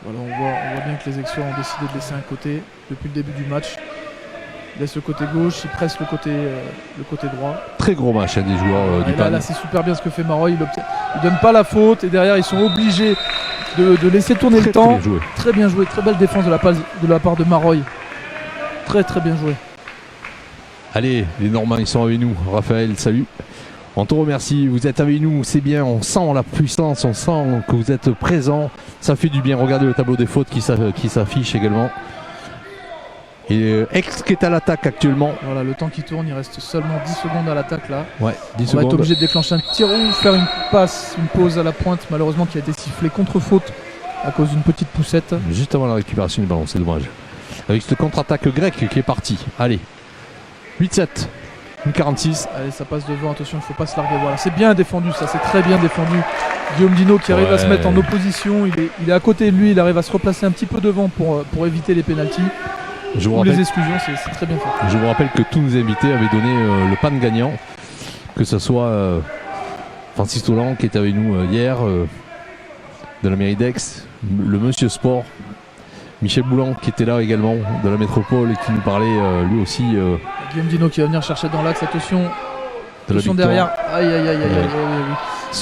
Voilà, on voit bien que les Aixois ont décidé de laisser un côté depuis le début du match. Ils laissent le côté gauche, ils pressent le côté droit. Très gros match des joueurs du PAN. Là c'est super bien ce que fait Maroy. Il donne pas la faute et derrière ils sont obligés de laisser tourner le temps. Très bien joué, très belle défense de la part de Maroy. Très bien joué. Allez, les Normands ils sont avec nous. Raphaël, salut. On te remercie, vous êtes avec nous, c'est bien, on sent la puissance, on sent que vous êtes présents. Ça fait du bien, regardez le tableau des fautes qui s'affiche également. Et Aix qui est à l'attaque actuellement. Voilà, le temps qui tourne, il reste seulement 10 secondes à l'attaque là. Ouais, 10 on secondes. va être obligé de déclencher un tir ou faire une passe, une pause à la pointe, malheureusement qui a été sifflée contre faute à cause d'une petite poussette. Juste avant la récupération du ballon, c'est dommage. Avec cette contre-attaque grecque qui est partie. Allez, 8-7. Une 46. Allez, ça passe devant, attention, il ne faut pas se larguer. Voilà, c'est bien défendu, ça, c'est très bien défendu. Guillaume Dino qui arrive à se mettre en opposition, il est à côté de lui, il arrive à se replacer un petit peu devant pour éviter les pénaltys ou les exclusions, c'est très bien fait. Je vous rappelle que tous nos invités avaient donné le pan gagnant, que ce soit Francis Tolan qui était avec nous hier, de la mairie d'Aix, le Monsieur Sport, Michel Boulan qui était là également de la métropole et qui nous parlait lui aussi. Guillaume Dino qui va venir chercher dans l'axe, attention derrière. Aïe.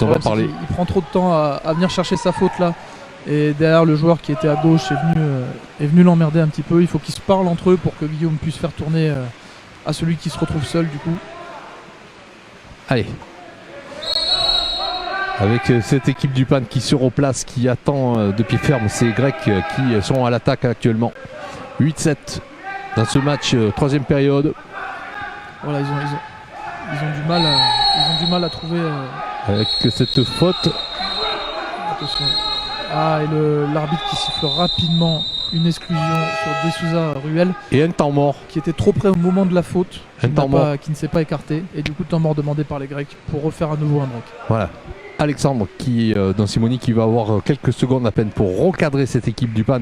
On va parler. Il prend trop de temps à venir chercher sa faute là. Et derrière, le joueur qui était à gauche est venu l'emmerder un petit peu. Il faut qu'ils se parlent entre eux pour que Guillaume puisse faire tourner à celui qui se retrouve seul du coup. Allez. Avec cette équipe du PAN qui se replace, qui attend de pied ferme ces Grecs qui sont à l'attaque actuellement. 8-7 dans ce match, troisième période. Voilà, ils ont du mal à trouver. Avec cette faute. Attention. Ah, et l'arbitre qui siffle rapidement une exclusion sur Desouza Ruel. Et un temps mort. Qui était trop près au moment de la faute, qui ne s'est pas écarté. Et du coup, temps mort demandé par les Grecs pour refaire à nouveau un break. Voilà. Alexandre dans Simoni qui va avoir quelques secondes à peine pour recadrer cette équipe du PAN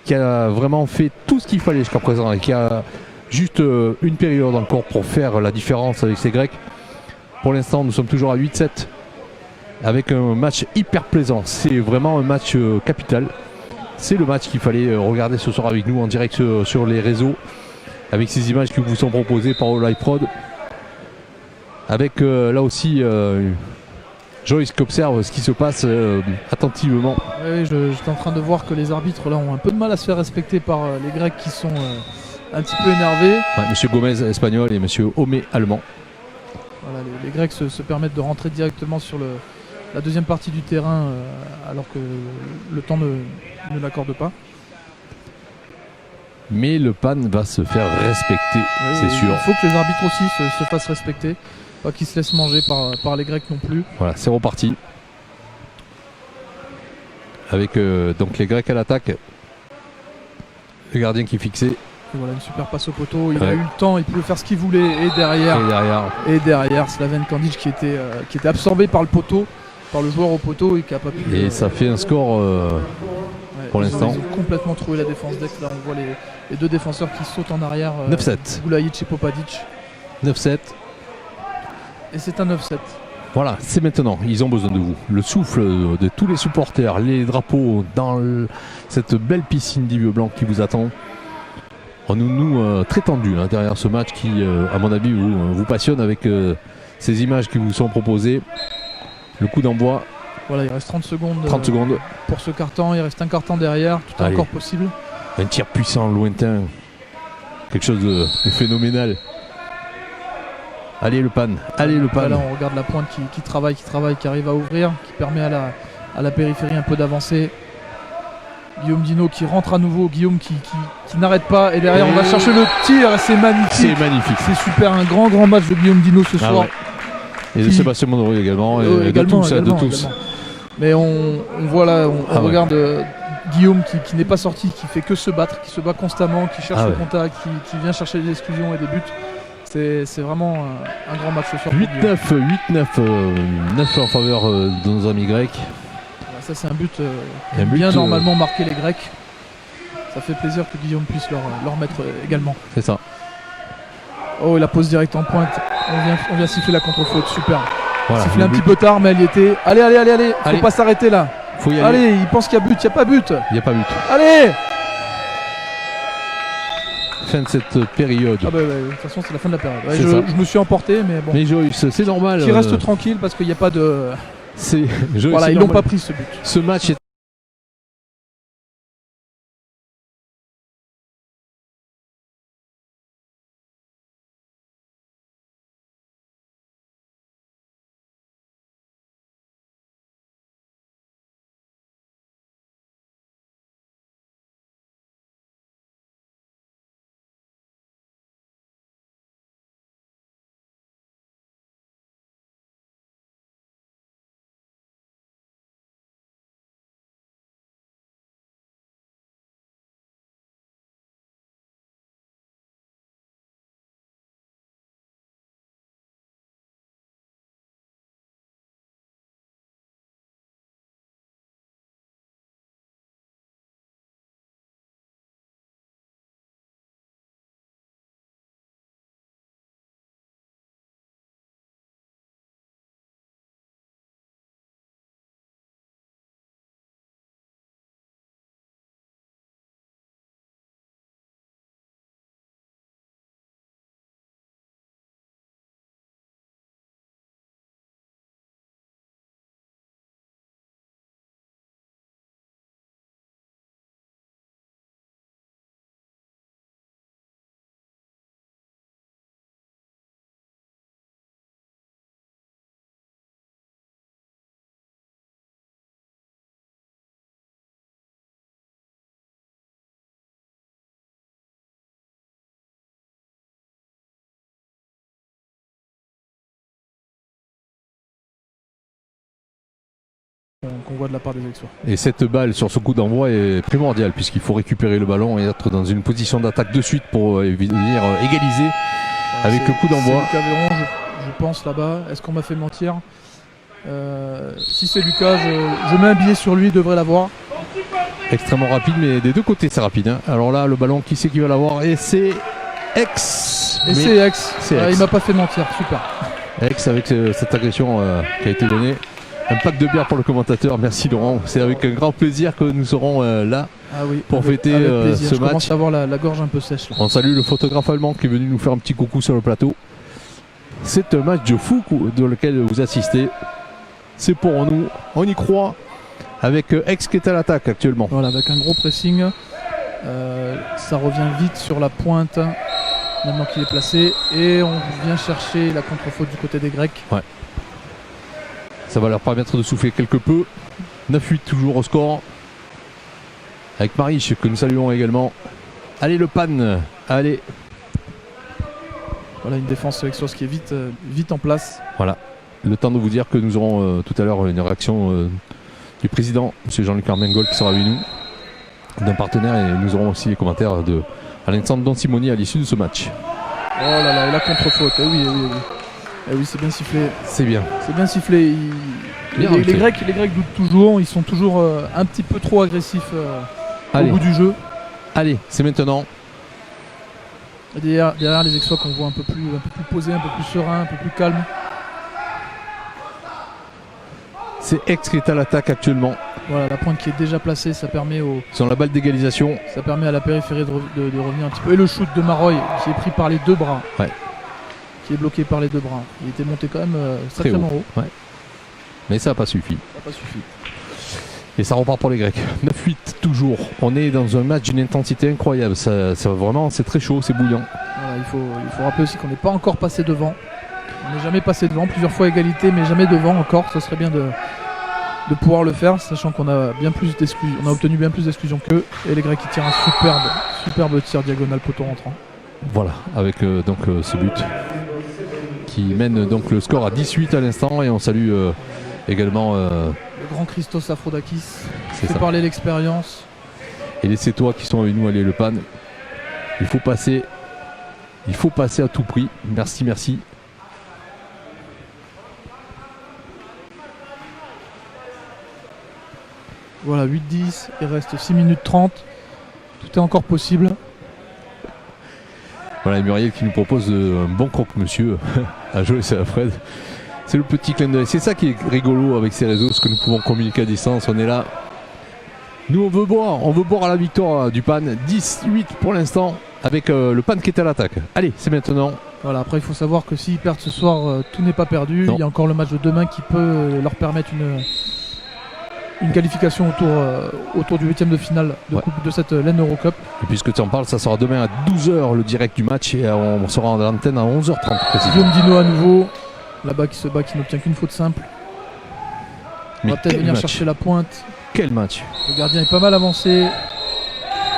qui a vraiment fait tout ce qu'il fallait jusqu'à présent et qui a juste une période encore pour faire la différence avec ces Grecs. Pour l'instant, nous sommes toujours à 8-7 avec un match hyper plaisant. C'est vraiment un match capital. C'est le match qu'il fallait regarder ce soir avec nous en direct sur les réseaux avec ces images qui vous sont proposées par Live Prod. Avec là aussi Joyce qui observe ce qui se passe attentivement. Oui, j'étais en train de voir que les arbitres là ont un peu de mal à se faire respecter par les Grecs qui sont un petit peu énervés. Ouais, Monsieur Gomez espagnol et Monsieur Homé allemand. Voilà, les Grecs se permettent de rentrer directement sur la deuxième partie du terrain alors que le temps ne l'accorde pas. Mais le PAN va se faire respecter, c'est sûr. Il faut que les arbitres aussi se fassent respecter. Pas qu'ils se laissent manger par les Grecs non plus. Voilà, c'est reparti. Avec donc les Grecs à l'attaque. Le gardien qui est fixé. Et voilà, une super passe au poteau. Il a eu le temps, il pouvait faire ce qu'il voulait. Et derrière, Slaven Kandic qui était absorbé par le poteau, par le joueur au poteau et qui n'a pas pu. Et ça fait un score pour l'instant. Ils ont complètement trouvé la défense d'Aix. Là, on voit les deux défenseurs qui sautent en arrière. 9-7. Gulajic et Popadic. 9-7. Et c'est un 9-7. Voilà, c'est maintenant, ils ont besoin de vous. Le souffle de tous les supporters, les drapeaux dans cette belle piscine d'Yves Blanc qui vous attend. Nous très tendus hein, derrière ce match qui, à mon avis, vous passionne avec ces images qui vous sont proposées. Le coup d'envoi. Voilà, il reste 30 secondes. 30 secondes. Pour ce carton, il reste un carton derrière, tout est encore possible. Un tir puissant, lointain. Quelque chose de phénoménal. Allez le PAN, allez le PAN. Là on regarde la pointe qui travaille, qui arrive à ouvrir, qui permet à la périphérie un peu d'avancer. Guillaume Dino qui rentre à nouveau, Guillaume qui n'arrête pas et derrière on va chercher le tir, c'est magnifique. C'est magnifique. C'est super, un grand match de Guillaume Dino ce soir. Ouais. Et de Sébastien Monroy également, et de tous. Mais on voit là, on regarde Guillaume qui n'est pas sorti, qui fait que se battre, qui se bat constamment, qui cherche le contact, qui vient chercher des exclusions et des buts. C'est vraiment un grand match ce soir. 8-9 en faveur de nos amis grecs. Ça c'est un but bien normalement marqué les Grecs. Ça fait plaisir que Guillaume puisse leur mettre également. C'est ça. Oh, et la pose directe en pointe. On vient siffler la contre-faute, super. Voilà, siffler un petit peu tard mais elle y était. Allez, faut pas s'arrêter là. Faut y aller. Allez, il pense qu'il y a but, il n'y a pas but. Il n'y a pas but. Allez. Fin de cette période. Ah bah ouais, de toute façon c'est la fin de la période. Ouais, je me suis emporté mais bon. Mais Joyce, c'est normal. Qui reste tranquille parce qu'il n'y a pas de. Voilà, ils n'ont pas pris ce but. Ce match est qu'on voit de la part des Aixois. Et cette balle sur ce coup d'envoi est primordiale puisqu'il faut récupérer le ballon et être dans une position d'attaque de suite pour venir égaliser avec le coup d'envoi. C'est Lucas Véron, je pense là-bas. Est-ce qu'on m'a fait mentir? Si c'est Lucas, je mets un billet sur lui, il devrait l'avoir. Extrêmement rapide, mais des deux côtés c'est rapide. Hein. Alors là, le ballon, qui c'est qui va l'avoir? Et c'est Aix. Et c'est Aix. C'est Aix. Il m'a pas fait mentir, super. Aix avec cette agression qui a été donnée. Un pack de bière pour le commentateur, merci Laurent. C'est avec un grand plaisir que nous serons là pour fêter ce Je match. commence à avoir la gorge un peu sèche. Là. On salue le photographe allemand qui est venu nous faire un petit coucou sur le plateau. C'est un match de fou dans lequel vous assistez. C'est pour nous, on y croit. Avec Aix qui est à l'attaque actuellement. Voilà, avec un gros pressing. Ça revient vite sur la pointe maintenant qu'il est placé. Et on vient chercher la contre-faute du côté des Grecs. Ouais. Ça va leur permettre de souffler quelque peu. 9-8 toujours au score. Avec Mariche que nous saluons également. Allez le pan. Allez. Voilà une défense Aixoise qui est vite en place. Voilà. Le temps de vous dire que nous aurons tout à l'heure une réaction du président, M. Jean-Luc Armengol, qui sera avec nous, d'un partenaire, et nous aurons aussi les commentaires de Alexandre Don Simoni à l'issue de ce match. Oh là là, et la contre-faute, eh oui. Eh oui, c'est bien sifflé. C'est bien. C'est bien sifflé. Les Grecs doutent toujours, ils sont toujours un petit peu trop agressifs au bout du jeu. Allez, c'est maintenant. Et derrière les Aixois qu'on voit un peu plus posés, un peu plus serein, un peu plus calme. C'est Aix qui est à l'attaque actuellement. Voilà, la pointe qui est déjà placée, ça permet sur la balle d'égalisation. Ça permet à la périphérie de revenir un petit peu. Et le shoot de Maroy qui est pris par les deux bras. Ouais. Qui est bloqué par les deux bras. Il était monté quand même sacrément haut. Ouais. Mais ça n'a pas suffi. Ça n'a pas suffi. Et ça repart pour les Grecs. 9-8 toujours. On est dans un match d'une intensité incroyable. Ça vraiment, c'est très chaud, c'est bouillant. Voilà, il faut rappeler aussi qu'on n'est pas encore passé devant. On n'est jamais passé devant, plusieurs fois égalité, mais jamais devant encore. Ce serait bien de pouvoir le faire, sachant qu'on a bien plus d'exclusions. On a obtenu bien plus d'exclusions qu'eux. Et les Grecs qui tirent un superbe tir diagonal poteau rentrant. Voilà, avec ce but qui mène donc le score à 18 à l'instant. Et on salue également le grand Christos Aphrodakis. C'est fait ça. Parler l'expérience. Et les Sétois qui sont avec nous, allez le pan. Il faut passer à tout prix. Merci. Voilà, 8-10, il reste 6 minutes 30. Tout est encore possible. Voilà, Muriel qui nous propose un bon croque-monsieur à jouer, c'est Alfred. C'est le petit clin d'œil. C'est ça qui est rigolo avec ces réseaux, ce que nous pouvons communiquer à distance. On est là. Nous, on veut boire à la victoire du PAN. 10-8 pour l'instant, avec le PAN qui est à l'attaque. Allez, c'est maintenant. Voilà, après, il faut savoir que s'ils perdent ce soir, tout n'est pas perdu. Non. Il y a encore le match de demain qui peut leur permettre une qualification autour du 8e de finale de cette LEN Eurocup. Et puisque tu en parles, ça sera demain à 12h le direct du match et on sera en antenne à 11h30 précisément. Guillaume Dino à nouveau, là-bas qui se bat, qui n'obtient qu'une faute simple. On va peut-être venir chercher la pointe. Quel match! Le gardien est pas mal avancé.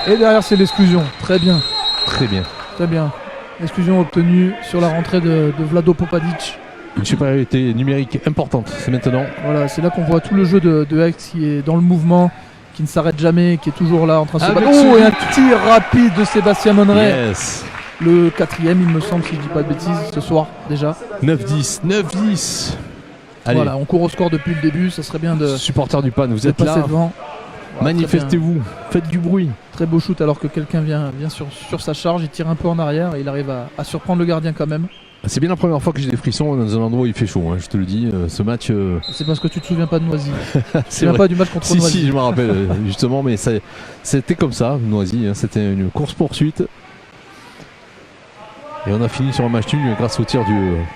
Et derrière, c'est l'exclusion. Très bien. Très bien. Très bien. Exclusion obtenue sur la rentrée de Vlado Popadic. Une supériorité numérique importante, c'est maintenant. Voilà, c'est là qu'on voit tout le jeu de Aix qui est dans le mouvement, qui ne s'arrête jamais, qui est toujours là en train de se battre. Oh, et un tir rapide de Sébastien Monneray. Yes. Le 4e, il me semble, si je dis pas de bêtises, ce soir déjà. 9-10. Allez. Voilà, on court au score depuis le début, ça serait bien de... Supporters du PAN, vous êtes passer là. devant. Voilà, manifestez-vous, faites du bruit. Très beau shoot alors que quelqu'un vient sur sa charge, il tire un peu en arrière et il arrive à surprendre le gardien quand même. C'est bien la première fois que j'ai des frissons dans un endroit où il fait chaud, hein, je te le dis. Ce match. C'est parce que tu te souviens pas de Noisy. Tu te C'est souviens vrai. pas du match contre Noisy. Si, je me rappelle justement, mais c'était comme ça, Noisy. Hein, c'était une course-poursuite. Et on a fini sur un match nul grâce au tir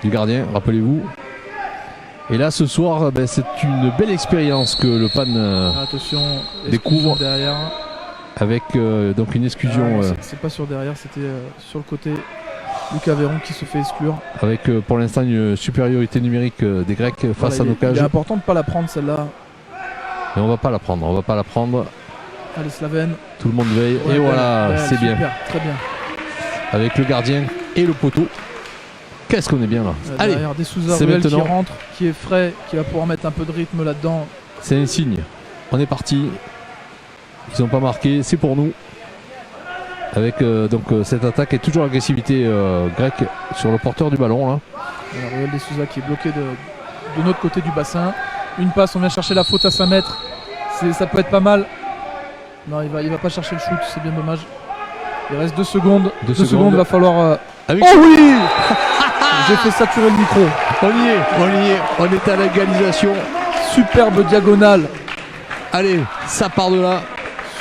du gardien, rappelez-vous. Et là, ce soir, c'est une belle expérience que le PAN Attention, découvre derrière. avec donc une exclusion. C'est pas sur derrière, c'était sur le côté. Lucas Véron qui se fait exclure. Avec pour l'instant une supériorité numérique des Grecs face à nos cages. Il est important de ne pas la prendre celle-là. Mais on va pas la prendre. Allez, Slaven. Tout le monde veille. Ouais, et voilà, belle, c'est bien. Super, très bien. Avec le gardien et le poteau. Qu'est-ce qu'on est bien là. Allez, derrière des Souza c'est Ruel qui maintenant. rentre, qui est frais, qui va pouvoir mettre un peu de rythme là-dedans. C'est un signe. On est parti. Ils n'ont pas marqué, c'est pour nous. Avec cette attaque et toujours l'agressivité grecque sur le porteur du ballon. Là. Ruel de Souza qui est bloqué de notre côté du bassin. Une passe, on vient chercher la faute à 5 mètres. Ça peut être pas mal. Non, il va pas chercher le shoot, c'est bien dommage. Il reste 2 secondes. 2 secondes, va falloir... Avec Oh oui. J'ai fait saturer le micro. On est à l'égalisation. Superbe diagonale. Allez, ça part de là.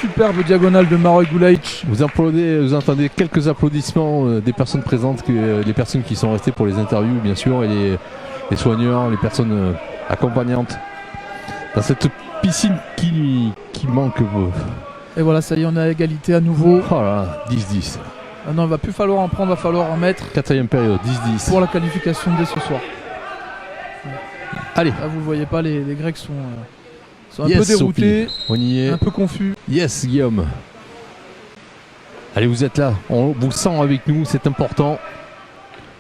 Superbe diagonale de Maroy Gulaïch. Vous entendez quelques applaudissements des personnes présentes, les personnes qui sont restées pour les interviews bien sûr, et les soigneurs, les personnes accompagnantes. Dans cette piscine qui manque. Et voilà, ça y est, on est à égalité à nouveau. Oh là, 10-10. Ah non, il va plus falloir en prendre, va falloir en mettre. 4ème période, 10-10. Pour la qualification dès ce soir. Allez. Là, vous le voyez pas, les Grecs sont un Yes, peu déroutés, Sophie. On y est. un peu confus. Yes, Guillaume. Allez, vous êtes là. On vous sent avec nous, c'est important.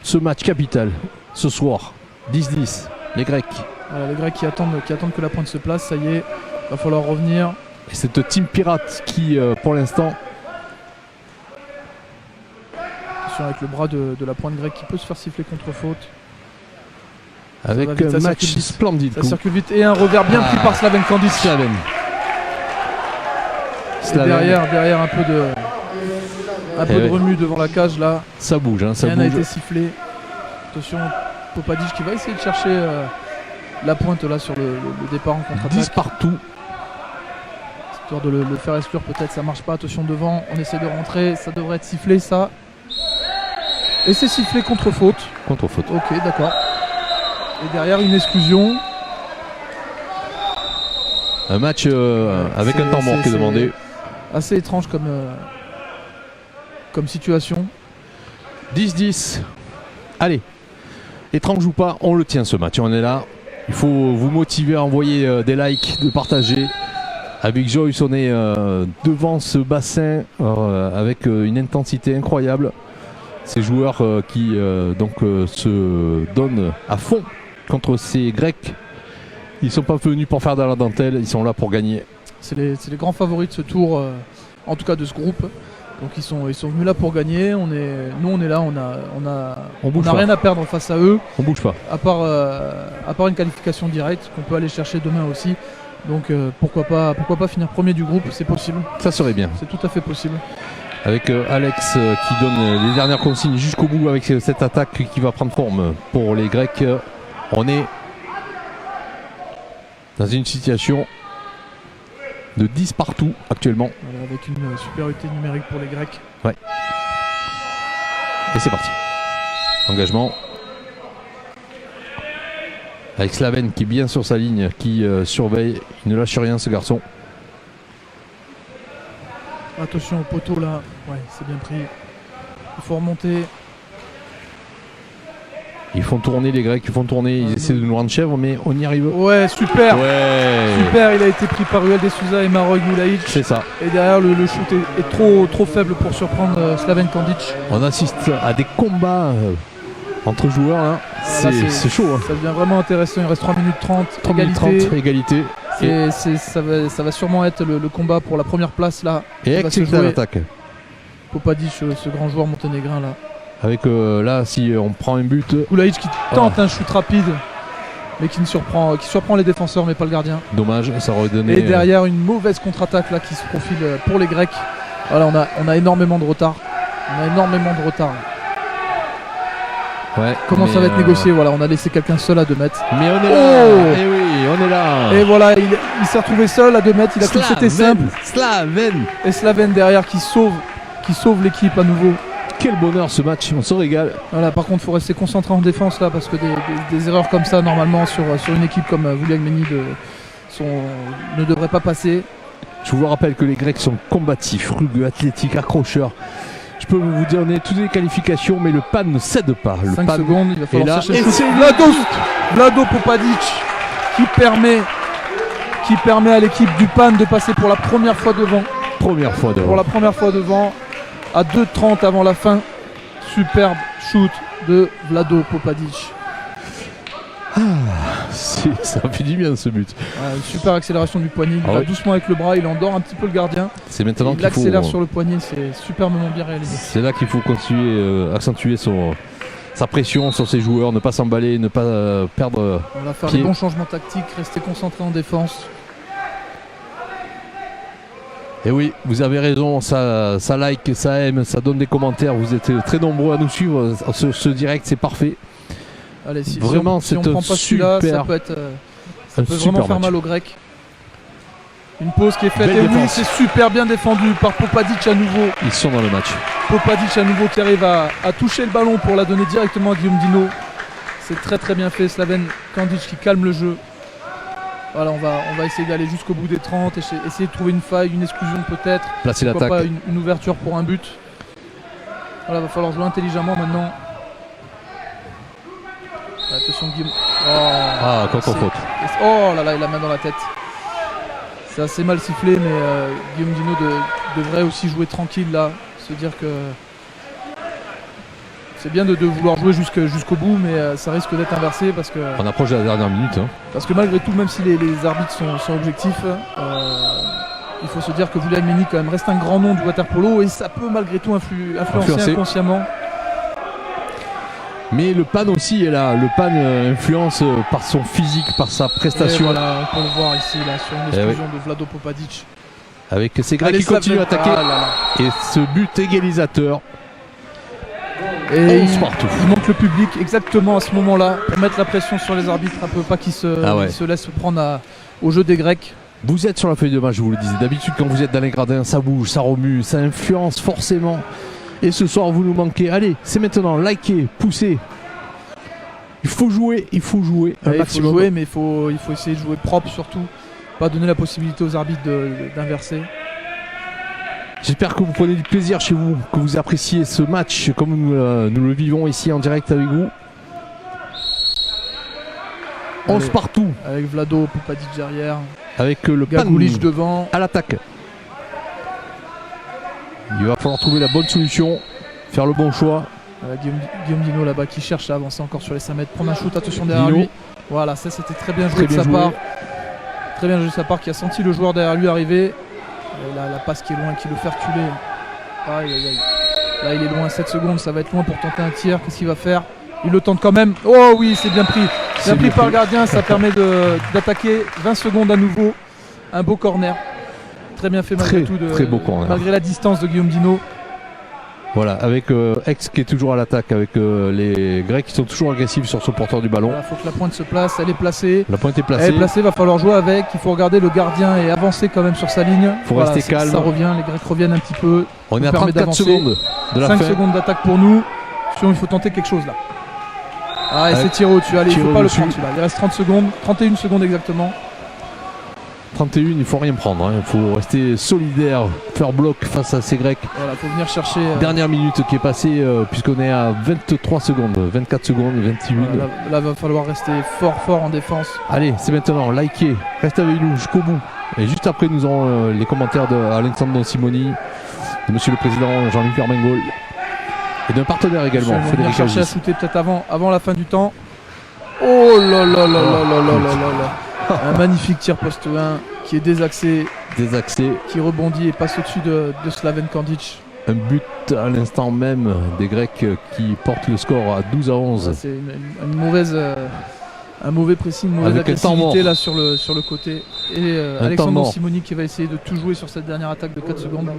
Ce match capital, ce soir, 10-10, les Grecs. Voilà, les Grecs qui attendent que la pointe se place, ça y est, va falloir revenir. Et cette team pirate qui, pour l'instant... Attention avec le bras de la pointe grecque qui peut se faire siffler contre faute. Avec un match splendide. Ça circule vite et un revers bien pris par Slaven Kandic. Slaven. Derrière un peu de remue devant la cage là. Ça bouge, hein, ça Rien bouge. n'a été sifflé. Attention, Popadic qui va essayer de chercher la pointe là sur le départ en contre-attaque. 10 partout. Histoire de le faire exclure peut-être, ça marche pas. Attention devant, on essaie de rentrer, ça devrait être sifflé ça. Et c'est sifflé contre faute. Contre faute. Ok, d'accord. Et derrière une exclusion. Un match avec un temps mort qui est demandé. Assez étrange comme situation. 10-10. Allez. Étrange ou pas, on le tient ce match. On est là. Il faut vous motiver à envoyer des likes, de partager. Avec Joyce, on est devant ce bassin avec une intensité incroyable. Ces joueurs qui se donnent à fond contre ces Grecs. Ils ne sont pas venus pour faire de la dentelle, ils sont là pour gagner. C'est les grands favoris de ce tour, en tout cas de ce groupe. Donc ils sont venus là pour gagner. Nous on est là, on n'a rien à perdre face à eux. On bouge pas. À part une qualification directe qu'on peut aller chercher demain aussi. Donc pourquoi pas finir premier du groupe, c'est possible. Ça serait bien. C'est tout à fait possible. Avec Alex qui donne les dernières consignes jusqu'au bout avec cette attaque qui va prendre forme pour les Grecs. On est dans une situation de 10 partout actuellement. Voilà, avec une supériorité numérique pour les Grecs. Ouais. Et c'est parti. Engagement. Avec Slaven qui est bien sur sa ligne, qui surveille. Il ne lâche rien ce garçon. Attention au poteau là. Ouais, c'est bien pris. Il faut remonter. Ils font tourner les Grecs, ils font tourner, ils essaient de nous rendre chèvre, mais on y arrive. Ouais, super. Ouais. Super, il a été pris par Ruel de Souza et Maroy Gulaïch. C'est ça. Et derrière, le shoot est trop faible pour surprendre Slaven Kandic. On assiste à des combats entre joueurs là. C'est chaud. Hein. Ça devient vraiment intéressant. Il reste 3 minutes 30. 3 minutes 30, égalité. Ça va sûrement être le combat pour la première place là. Et excellente l'attaque. Popadic, ce grand joueur monténégrin là. Avec là, si on prend un but. Gulaïch qui tente un shoot rapide, mais qui surprend les défenseurs, mais pas le gardien. Dommage, ça aurait donné. Et derrière, une mauvaise contre-attaque là qui se profile pour les Grecs. Voilà, on a énormément de retard. Ouais, comment ça va être négocié? Voilà, on a laissé quelqu'un seul à 2 mètres. Mais on est là. Et oui, on est là. Et voilà, il s'est retrouvé seul à 2 mètres. Il a cru que c'était simple. Slaven. Et Slaven derrière qui sauve l'équipe à nouveau. Quel bonheur ce match, on se régale. Voilà, par contre, il faut rester concentré en défense là, parce que des erreurs comme ça, normalement, sur une équipe comme Vouliagmeni ne devraient pas passer. Je vous rappelle que les Grecs sont combatifs, rugueux, athlétiques, accrocheurs. Je peux vous donner toutes les qualifications, mais le PAN ne cède pas. 5 secondes, il va falloir chercher et c'est Vlado Popadic qui permet à l'équipe du PAN de passer pour la première fois devant. Pour la première fois devant. À 2:30 avant la fin. Superbe shoot de Vlado Popadic. Ça fait du bien ce but. Une super accélération du poignet. Il va doucement avec le bras, il endort un petit peu le gardien. C'est maintenant qu'il faut. Il accélère sur le poignet, c'est superbement bien réalisé. C'est là qu'il faut continuer, accentuer sa pression sur ses joueurs, ne pas s'emballer, ne pas perdre. On va faire les bons changements tactiques, rester concentré en défense. Et oui, vous avez raison, ça like, ça aime, ça donne des commentaires. Vous êtes très nombreux à nous suivre. Ce direct, c'est parfait. Allez, si vraiment, on prend pas celui-là, ça peut être, ça peut vraiment faire mal aux Grecs. Une pause qui est faite. Et oui, c'est super bien défendu par Popadic à nouveau. Ils sont dans le match. Popadic à nouveau qui arrive à toucher le ballon pour la donner directement à Guillaume Dino. C'est très très bien fait. Slaven Kandic qui calme le jeu. Voilà, on va essayer d'aller jusqu'au bout des 30, essayer de trouver une faille, une exclusion peut-être. Placer l'attaque. Pas une ouverture pour un but. Voilà, va falloir jouer intelligemment maintenant. Attention Guillaume. Oh, contre-faute. Oh là là, il a la main dans la tête. C'est assez mal sifflé, mais Guillaume Dino devrait aussi jouer tranquille là. Se dire que c'est bien de vouloir jouer jusqu'au bout, mais ça risque d'être inversé parce que. On approche de la dernière minute. Parce que malgré tout, même si les arbitres sont objectifs, il faut se dire que Vouliagmeni quand même reste un grand nom du water-polo et ça peut malgré tout influencer inconsciemment. Mais le PAN aussi est là. Le PAN influence par son physique, par sa prestation. Et voilà, on peut le voir ici là, sur une explosion de Vlado Popadic. Avec ces Grecs qui continuent à attaquer. Et ce but égalisateur. Et il manque le public exactement à ce moment-là pour mettre la pression sur les arbitres, un peu pas qu'ils se laissent prendre au jeu des Grecs. Vous êtes sur la feuille de match, je vous le disais. D'habitude, quand vous êtes dans les gradins, ça bouge, ça remue, ça influence forcément. Et ce soir, vous nous manquez. Allez, c'est maintenant. Likez, poussez. Il faut jouer, il faut jouer. Il faut jouer, mais il faut essayer de jouer propre surtout. Pas donner la possibilité aux arbitres d'inverser. J'espère que vous prenez du plaisir chez vous, que vous appréciez ce match comme nous le vivons ici en direct avec vous. 11 partout. Avec Vlado Popadic derrière. Avec le Gagoulich devant. À l'attaque. Il va falloir trouver la bonne solution, faire le bon choix. Guillaume Dino là-bas qui cherche à avancer encore sur les 5 mètres, prendre un shoot, attention derrière lui. Voilà, ça c'était très bien joué de sa part. Très bien joué de sa part, qui a senti le joueur derrière lui arriver. Et là, la passe qui est loin, qui le fait reculer. Aïe, aïe, aïe. Là il est loin, 7 secondes, ça va être loin pour tenter un tir. Qu'est-ce qu'il va faire? Il le tente quand même. Oh oui, c'est bien pris. Bien pris par le gardien, ça permet d'attaquer. 20 secondes à nouveau. Un beau corner. Très bien fait malgré tout, très beau corner. Malgré la distance de Guillaume Dino. Voilà, avec Aix qui est toujours à l'attaque, avec les Grecs qui sont toujours agressifs sur ce porteur du ballon. Il faut que la pointe se place, elle est placée. La pointe est placée. Elle est placée, va falloir jouer avec. Il faut regarder le gardien et avancer quand même sur sa ligne. Il faut rester calme. Ça revient, les Grecs reviennent un petit peu. On est à 34 secondes de la 5 fin. secondes d'attaque pour nous. Il faut tenter quelque chose là. Ah, et c'est tiré au-dessus. Allez, il ne faut pas le prendre celui-là. Il reste 30 secondes, 31 secondes exactement. 31, il ne faut rien prendre, il faut rester solidaire, faire bloc face à ces Grecs. Voilà, il faut venir chercher. Dernière minute qui est passée, puisqu'on est à 23 secondes, 24 secondes, 28. Voilà, là, il va falloir rester fort en défense. Allez, c'est maintenant, likez, restez avec nous jusqu'au bout. Et juste après, nous aurons les commentaires d'Alexandre Simoni, de Monsieur le Président Jean-Luc Armengol et d'un partenaire également, Frédéric. On va chercher à shooter peut-être avant la fin du temps. Oh là là là là là là là là. Un magnifique tir poste 1 qui est désaxé, qui rebondit et passe au-dessus de Slaven Kandic. Un but à l'instant même des Grecs qui portent le score à 12-11. C'est un mauvais pressing, une mauvaise agressivité là sur le côté. Et Alexandre Simoni qui va essayer de tout jouer sur cette dernière attaque de 4 secondes.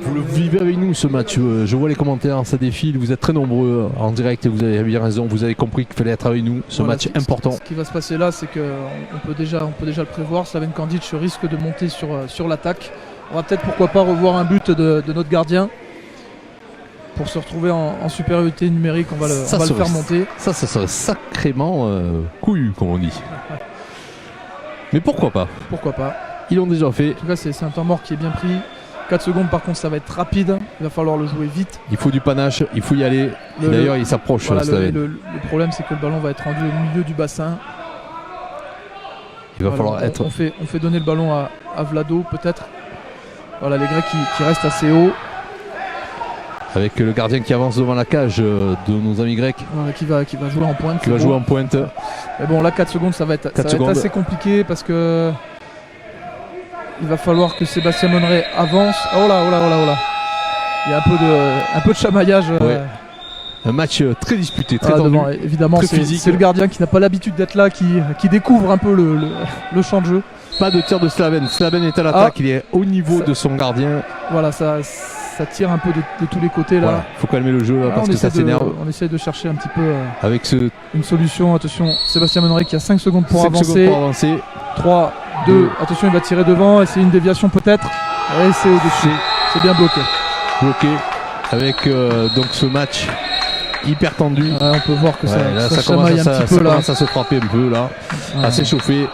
Vous le vivez avec nous ce match, je vois les commentaires, ça défile, vous êtes très nombreux en direct et vous avez bien raison, vous avez compris qu'il fallait être avec nous, ce match important. Ce qui va se passer là, c'est qu'on peut déjà le prévoir, Slaven Kandic risque de monter sur l'attaque. On va peut-être pourquoi pas revoir un but de notre gardien. Pour se retrouver en supériorité numérique, on va le faire monter. Ça serait sacrément couillu, comme on dit. Mais pourquoi pas? Pourquoi pas? Ils l'ont déjà fait. En tout cas, c'est un temps mort qui est bien pris. 4 secondes, par contre, ça va être rapide. Il va falloir le jouer vite. Il faut du panache, il faut y aller. D'ailleurs, il s'approche. Voilà, le problème, c'est que le ballon va être rendu au milieu du bassin. Il va falloir être. On fait donner le ballon à Vlado, peut-être. Voilà, les Grecs qui restent assez haut. Avec le gardien qui avance devant la cage de nos amis grecs. Voilà, qui va jouer en pointe. Qui va jouer en pointe. Mais bon, là 4 secondes, ça va être assez compliqué parce que il va falloir que Sébastien Monneret avance. Oh là. Il y a un peu de chamaillage. Ouais. Un match très disputé, très tendu. Devant, évidemment, c'est le gardien qui n'a pas l'habitude d'être là, qui découvre un peu le champ de jeu. Pas de tir de Slaven. Slaven est à l'attaque, il est au niveau de son gardien. Voilà, ça tire un peu de tous les côtés là. Voilà. Faut calmer le jeu là, parce que ça s'énerve. On essaye de chercher un petit peu avec une solution. Attention, Sébastien Monneret qui a 5 secondes pour 5 avancer. Secondes pour avancer. 3, 2, attention, il va tirer devant. Et c'est une déviation peut-être. Et c'est au-dessus. C'est bien bloqué. Avec donc ce match hyper tendu. On peut voir que ça commence chamaille un petit peu là. Ça commence à se frapper un peu là, à s'échauffer.